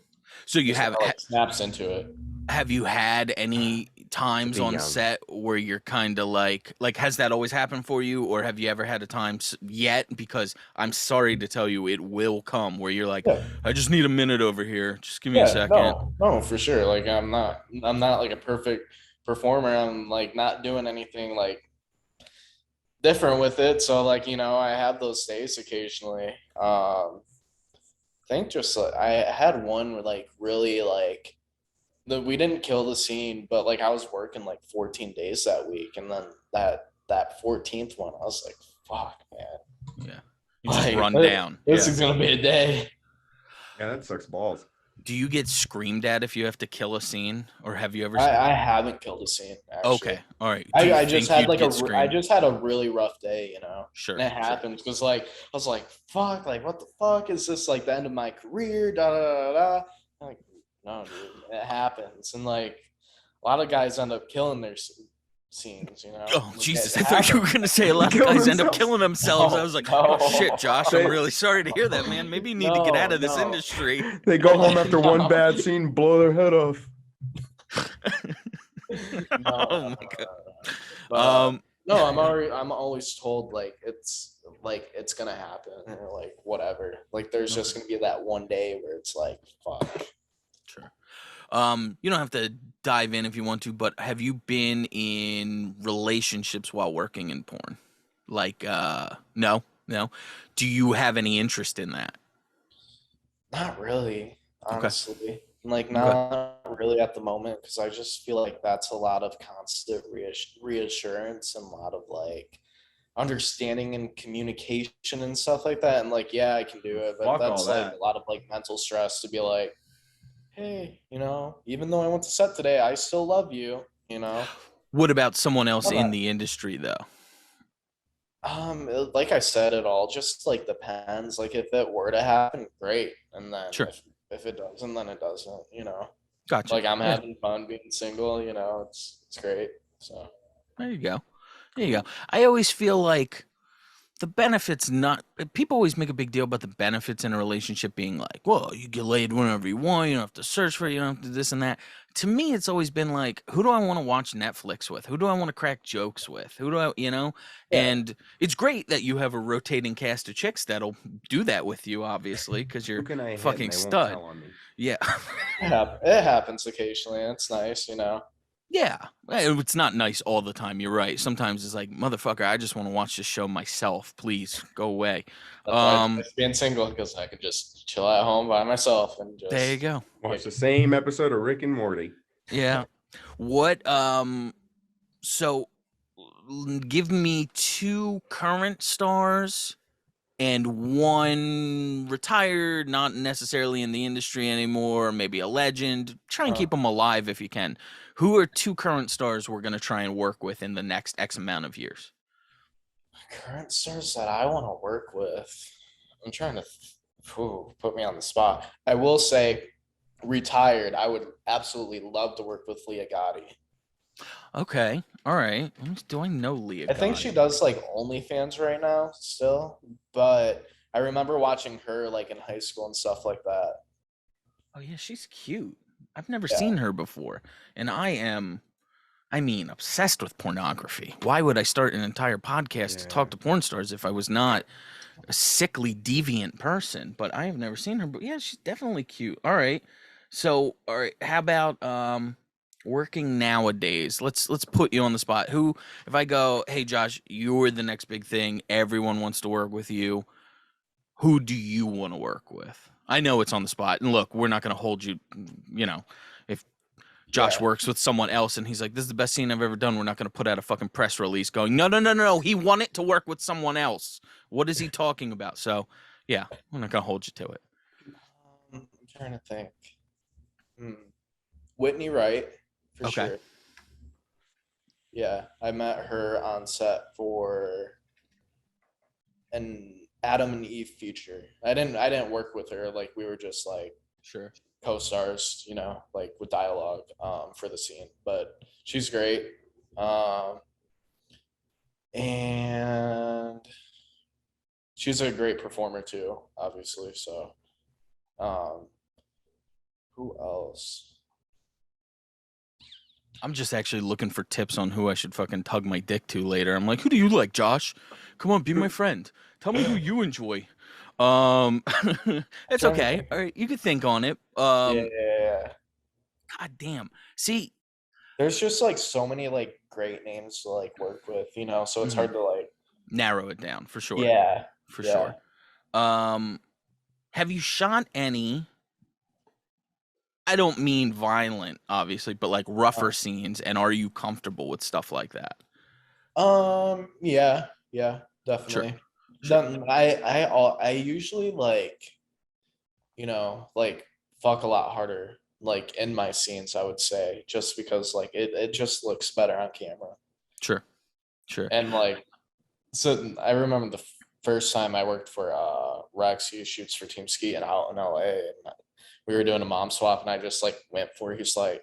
S2: So you
S4: Just
S2: have
S4: kinda, like, snaps into it.
S2: have you had any times
S3: Be
S2: on
S3: young.
S2: set where you're kind of like has that always happened for you, or have you ever had a time yet? Because I'm sorry to tell you, it will come where you're like,
S4: Yeah.
S2: I just need a minute over here. Just give me a
S4: Yeah,
S2: second.
S4: no, for sure. Like I'm not like a perfect performer. I'm like not doing anything like different with it. So like, you know, I have those days occasionally. I think just like, I had one where like really like we didn't kill the scene, but like I was working like 14 days that week, and then that 14th one, I was like, fuck, man.
S2: Yeah, you just
S4: Like,
S2: run down.
S4: This
S2: Yeah.
S4: is gonna be a day.
S3: Yeah, that sucks balls.
S2: Do you get screamed at if you have to kill a scene, or have you ever?
S4: I haven't killed a scene, actually.
S2: Okay, all right. Do you
S4: I just
S2: think
S4: had
S2: you'd
S4: like
S2: get
S4: I
S2: screamed?
S4: just had a really rough day, you know.
S2: Sure.
S4: And it happens because like I was like, fuck, like what the fuck is this, like the end of my career? Da da da da. I'm like, no, dude, it happens, and like a lot of guys end up killing their scenes, you know.
S2: Oh
S4: Like,
S2: Jesus!
S4: it
S2: I thought you were
S4: happens.
S2: gonna say a lot of
S3: Kill
S2: guys end up
S3: themselves.
S2: killing themselves. I was like, oh
S4: No.
S2: shit, Josh, I'm really sorry to hear that, man. Maybe you need to get
S4: No,
S2: out of this
S4: no.
S2: industry.
S3: They go home after one
S4: No.
S3: bad scene, blow their head off.
S2: Oh my god.
S4: But, no, I'm always told like it's gonna happen, or like whatever. Like there's just gonna be that one day where it's like, fuck.
S2: Sure. You don't have to dive in if you want to, but have you been in relationships while working in porn? Like, no. Do you have any interest in that?
S4: Not really,
S2: Okay.
S4: honestly. Like not really at the moment, because I just feel like that's a lot of constant reassurance and a lot of like understanding and communication and stuff like that. And like, yeah, I can do it, but
S3: Fuck all
S4: that's like
S3: that.
S4: a lot of like mental stress to be like, hey, you know, even though I went to set today, I still love you, you know.
S2: What about someone else
S4: Hold
S2: in
S4: on.
S2: the industry, though?
S4: Like I said, it all just like depends. Like if it were to happen, great, and then
S2: Sure.
S4: if it doesn't, then it doesn't, you know.
S2: Gotcha.
S4: Like I'm
S2: Yeah.
S4: having fun being single, you know. It's great. So
S2: There you go. I always feel like the benefits not people always make a big deal about the benefits in a relationship being like, well, you get laid whenever you want, you don't have to search for it, you don't have to this and that. To me, it's always been like, who do I want to watch Netflix with? Who do I want to crack jokes with? Who do I,
S4: Yeah.
S2: And it's great that you have a rotating cast of chicks that'll do that with you, obviously, because
S3: Who
S2: you're
S3: can I hit and
S2: fucking
S3: they won't
S2: stud.
S3: tell on me?
S2: Yeah.
S4: It happens occasionally, and it's nice,
S2: Yeah, it's not nice all the time. You're right. Sometimes it's like, motherfucker, I just want to watch this show myself. Please go away.
S4: That's why I like being single, because I can just chill at home by myself and just.
S2: There you go.
S3: Watch the same episode of Rick and Morty.
S2: Yeah. What? So, give me 2 current stars and 1 retired, not necessarily in the industry anymore, maybe a legend. Try and keep them alive if you can. Who are 2 current stars we're going to try and work with in the next X amount of years?
S4: Current stars that I want to work with. I'm trying to put me on the spot. I will say, retired, I would absolutely love to work with Leah Gotti.
S2: Okay. All right. Do I know Leah?
S4: I think she does like OnlyFans right now still, but I remember watching her like in high school and stuff like that.
S2: Oh yeah, she's cute. I've never seen her before, and I mean, obsessed with pornography. Why would I start an entire podcast to talk to porn stars if I was not a sickly deviant person? But I have never seen her. But yeah, she's definitely cute. All right. So, all right, how about working nowadays? Let's put you on the spot. Who, if I go, hey Josh, you're the next big thing. Everyone wants to work with you. Who do you want to work with? I know it's on the spot. And look, we're not going to hold you, if Josh works with someone else and he's like, this is the best scene I've ever done, we're not going to put out a fucking press release going, no. He wanted to work with someone else. What is he talking about? So, yeah, we're not going to hold you to it.
S4: I'm trying to think. Whitney Wright, for sure. Yeah, I met her on set for an Adam and Eve feature. I didn't work with her. Like, we were just like co-stars, like with dialogue for the scene. But she's great. And she's a great performer too, obviously. So who else?
S2: I'm just actually looking for tips on who I should fucking tug my dick to later. I'm like, who do you like, Josh? Come on, be my friend. Tell me who you enjoy. It's okay. All right, you can think on it.
S4: Yeah.
S2: God damn. See,
S4: there's just like so many like great names to like work with, so it's hard to like
S2: narrow it down for sure.
S4: Yeah.
S2: For sure. Have you shot any? I don't mean violent, obviously, but like rougher scenes, and are you comfortable with stuff like that?
S4: Yeah, definitely. Sure. I usually like, like fuck a lot harder, like in my scenes, I would say, just because like it just looks better on camera.
S2: Sure.
S4: And like, so I remember the first time I worked for Rex, he shoots for Team Ski and out in LA, and we were doing a mom swap, and I just like went for it. He's like,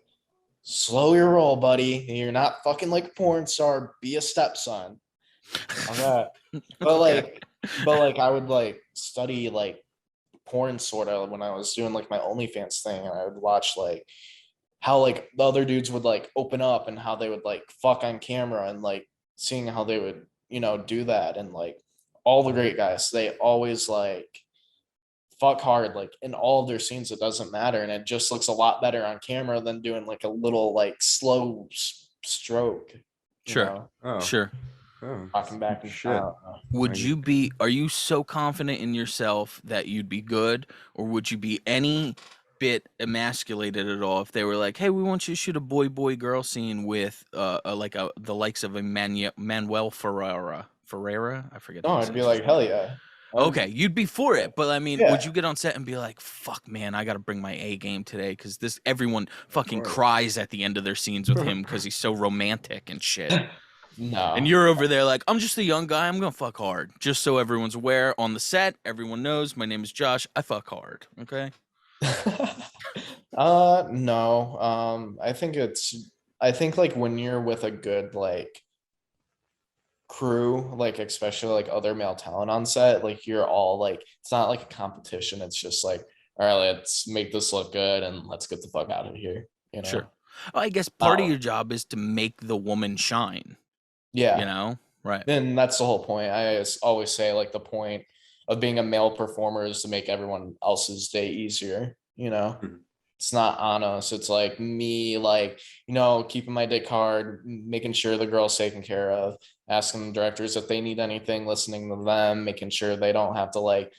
S4: slow your roll, buddy. You're not fucking like a porn star. Be a stepson. Okay. But like I would like study like porn sort of when I was doing like my OnlyFans thing, and I would watch like how like the other dudes would like open up and how they would like fuck on camera, and like seeing how they would, do that. And like all the great guys, they always like fuck hard, like in all of their scenes. It doesn't matter, and it just looks a lot better on camera than doing like a little like slow stroke.
S2: Sure. Sure.
S4: Talking back and shit.
S2: Are you so confident in yourself that you'd be good, or would you be any bit emasculated at all if they were like, hey, we want you to shoot a boy girl scene with the likes of a Manuel Ferreira? I forget.
S4: No, I'd be like, hell yeah.
S2: Okay, you'd be for it, but I mean, would you get on set and be like, fuck, man, I got to bring my A game today, because everyone fucking cries at the end of their scenes with him because he's so romantic and shit.
S4: No.
S2: And you're over there like, I'm just a young guy, I'm gonna fuck hard. Just so everyone's aware on the set, everyone knows my name is Josh, I fuck hard. Okay.
S4: No. I think like when you're with a good like crew, like especially like other male talent on set, like you're all like, it's not like a competition. It's just like, all right, let's make this look good and let's get the fuck out of here. You know?
S2: Sure. I guess part of
S4: Uh,
S2: your job is to make the woman shine, you
S4: yeah.
S2: know? Right.
S4: And that's the whole point. Always say like the point of being a male performer is to make everyone else's day easier, you know?
S3: Mhm.
S4: It's not on us. It's like me, like, you know, keeping my dick hard, making sure the girl's taken care of, asking the directors if they need anything, listening to them, making sure they don't have to like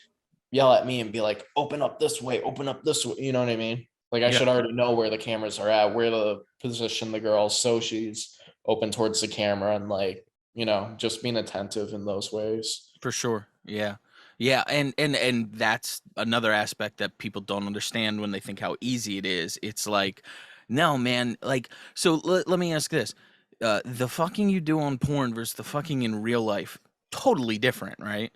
S4: yell at me and be like, open up this way, open up this way. You know what I mean? Like I
S2: Yeah.
S4: should already know where the cameras are at, where to position the girl so she's open towards the camera and like, you know, just being attentive in those ways.
S2: For sure. Yeah. Yeah, and that's another aspect that people don't understand when they think how easy it is. It's like, no, man, like, so let me ask this. The fucking you do on porn versus the fucking in real life, totally different, right?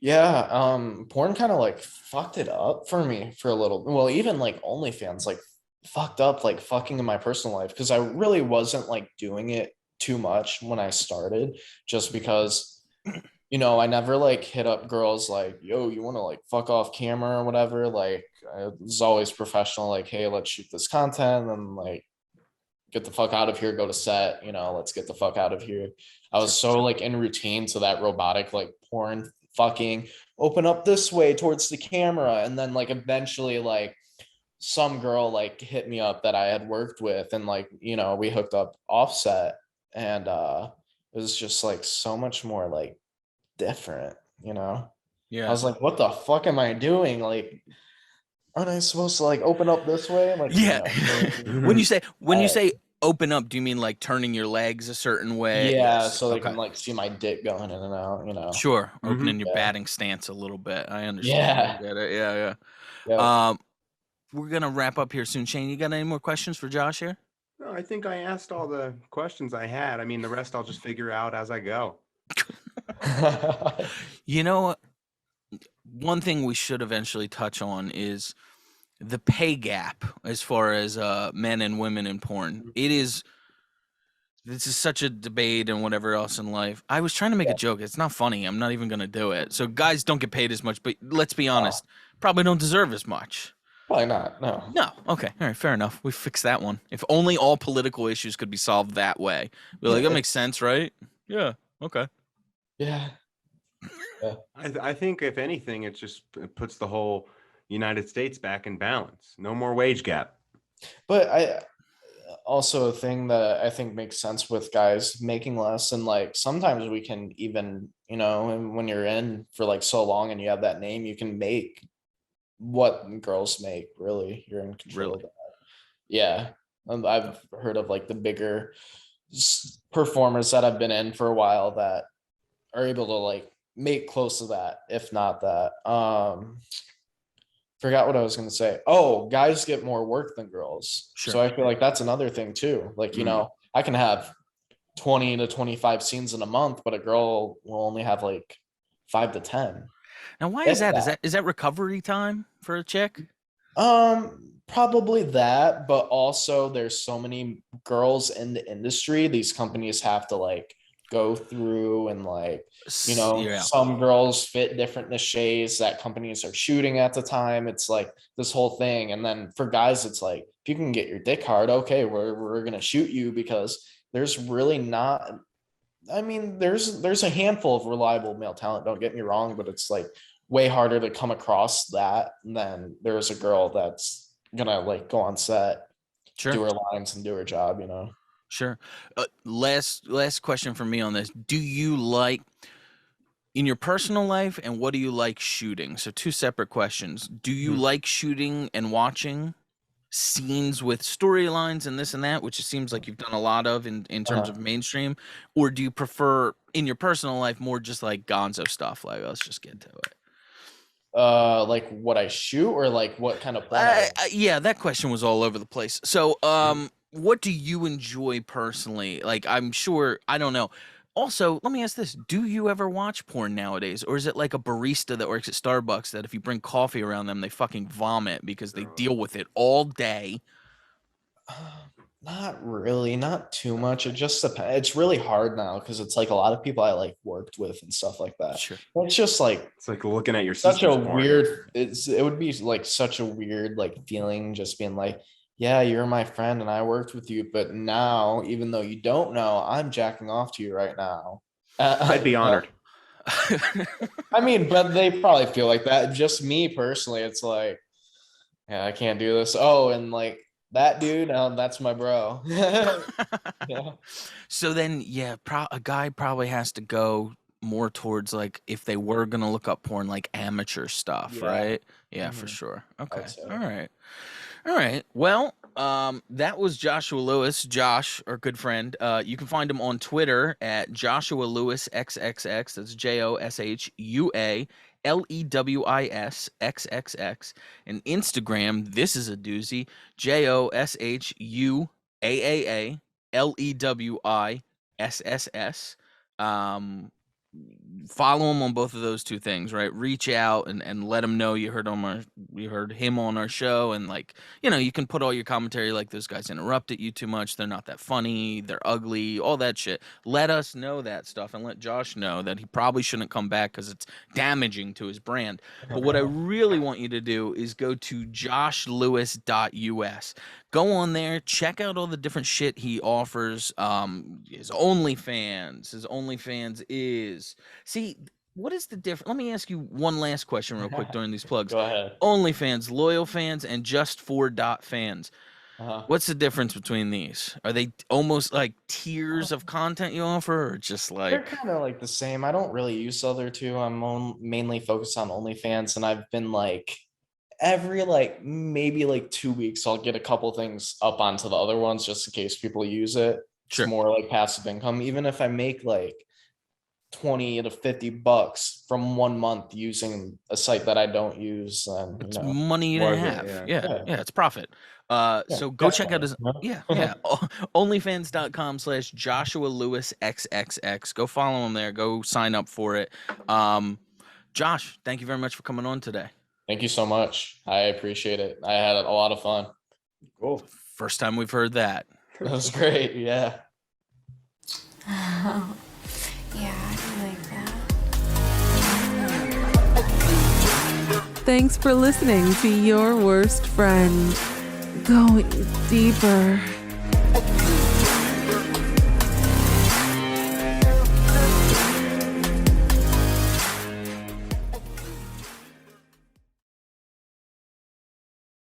S4: Yeah, porn kind of like fucked it up for me for a little. Well, even like OnlyFans like fucked up like fucking in my personal life because I really wasn't like doing it too much when I started, just because you know I never like hit up girls like, yo, you want to like fuck off camera or whatever. Like I was always professional, like, hey, let's shoot this content and like get the fuck out of here, go to set, you know, let's get the fuck out of here. I was so like in routine to that robotic like porn fucking open up this way towards the camera. And then like eventually like some girl like hit me up that I had worked with and like, you know, we hooked up offset and it was just like so much more like different, you know. I
S2: Yeah.
S4: was like, what the fuck am I doing? Like, aren't I supposed to like open up this way? Like,
S2: Yeah. When you
S4: I-
S2: say open up, do you mean like turning your legs a certain way?
S4: yeah,
S2: Yes.
S4: so they
S2: Okay.
S4: can like see my dick going in and out, you know.
S2: Sure.
S3: Mhm.
S2: Opening your
S4: Yeah.
S2: batting stance a little bit. I understand. I
S4: Yeah.
S2: get it. Yeah,
S4: Yeah.
S2: yeah. We're gonna wrap up here soon. Shane, you got any more questions for Josh here?
S3: No, I think I asked all the questions I had. I mean, the rest I'll just figure out as I go.
S2: You know, one thing we should eventually touch on is the pay gap as far as men and women in porn. This is such a debate and whatever else in life. I was trying to make a joke. It's not funny. I'm not even gonna do it. So guys don't get paid as much, but let's be honest, probably don't deserve as much.
S4: Probably not. No.
S2: No. Okay. All right. Fair enough. We fixed that one. If only all political issues could be solved that way. Be like, that makes sense, right? Yeah. Okay.
S4: Yeah.
S3: I think if anything, it puts the whole United States back in balance. No more wage gap.
S4: But I also a thing that I think makes sense with guys making less and like sometimes we can even, you know, and when you're in for like so long and you have that name, you can make what girls make, really. You're in control
S2: Really?
S4: of that. Yeah. I've heard of like the bigger performers that have been in for a while that are able to like make close to that, if not that. Forgot what I was going to say. Oh, guys get more work than girls.
S2: Sure.
S4: So I feel like that's another thing too. Like, you know, I can have 20 to 25 scenes in a month, but a girl will only have like 5 to 10.
S2: Now, why
S4: If
S2: is that?
S4: that.
S2: Is that recovery time for a chick?
S4: Probably that, but also there's so many girls in the industry, these companies have to like go through and like, you know,
S2: Yeah.
S4: some girls fit different niches that companies are shooting at the time. It's like this whole thing. And then for guys, it's like, if you can get your dick hard, okay, we're gonna shoot you, because there's really not, I mean, there's a handful of reliable male talent, don't get me wrong, but it's like way harder to come across that than there's a girl that's gonna like go on set,
S2: Sure.
S4: do her lines and do her job, you know.
S2: Sure. Last question for me on this. Do you like in your personal life, and what do you like shooting? So two separate questions. Do you like shooting and watching scenes with storylines and this and that, which it seems like you've done a lot of in terms of mainstream, or do you prefer in your personal life more just like gonzo stuff? Like, let's just get to it.
S4: Like what I shoot or like what kind of porn
S2: Yeah, that question was all over the place. So, what do you enjoy personally? Like, I'm sure, I don't know. Also, let me ask this. Do you ever watch porn nowadays? Or is it like a barista that works at Starbucks that if you bring coffee around them, they fucking vomit because they deal with it all day?
S4: Not really, not too much. It just depends. It's really hard now because it's like a lot of people I like worked with and stuff like that.
S2: Sure.
S4: It's just like
S3: It's like looking at your
S4: such a
S3: sister's porn.
S4: weird. It would be like such a weird like feeling just being like, yeah, you're my friend and I worked with you, but now even though you don't know, I'm jacking off to you right now.
S3: I'd be honored.
S4: I mean, but they probably feel like that. Just me personally, it's like, yeah, I can't do this. Oh, and like that dude, that's my bro. Yeah.
S2: So then, yeah, a guy probably has to go more towards like if they were gonna look up porn, like amateur stuff,
S4: Yeah.
S2: right? Yeah, for
S4: Mhm.
S2: sure. Okay.
S4: would say.
S2: All right. All right. Well, that was Joshua Lewis, Josh, our good friend. You can find him on Twitter at JoshuaLewisxxx. That's JoshuaLewisxxx. And Instagram, this is a doozy, JoshuaAAALEWISSS. Follow him on both of those two things, right? Reach out and let him know you heard him on our show, and like, you know, you can put all your commentary like those guys interrupted you too much, they're not that funny, they're ugly, all that shit. Let us know that stuff and let Josh know that he probably shouldn't come back because it's damaging to his brand. But what I really want you to do is go to JoshuLewis.us. Go on there, check out all the different shit he offers. His OnlyFans is. See, what is the difference? Let me ask you one last question real quick during these plugs.
S4: Go ahead.
S2: OnlyFans, Loyal Fans, and Just For Fans.
S4: Uh-huh.
S2: What's the difference between these? Are they almost like tiers of content you offer, or just
S4: They're
S2: like?
S4: kind of like the same. I don't really use the other two. I'm mainly focused on OnlyFans, and I've been like every like maybe like 2 weeks I'll get a couple things up onto the other ones just in case people use it.
S2: Sure.
S4: It's more like passive income. Even if I make like 20 to 50 bucks from 1 month using a site that I don't use, then
S2: It's money you
S3: Worth
S2: didn't
S3: it,
S2: have.
S3: yeah.
S2: Yeah, it's profit. So go check out his
S4: definitely.
S2: OnlyFans.com/JoshuaLewisxxx. Go follow him there. Go sign up for it. Josh, thank you very much for coming on today.
S4: Thank you so much. I appreciate it. I had a lot of fun.
S3: Cool.
S2: First time we've heard that.
S4: That was great. Yeah.
S5: Oh, yeah, I do like that.
S1: Thanks for listening to Your Worst Friend. Going deeper.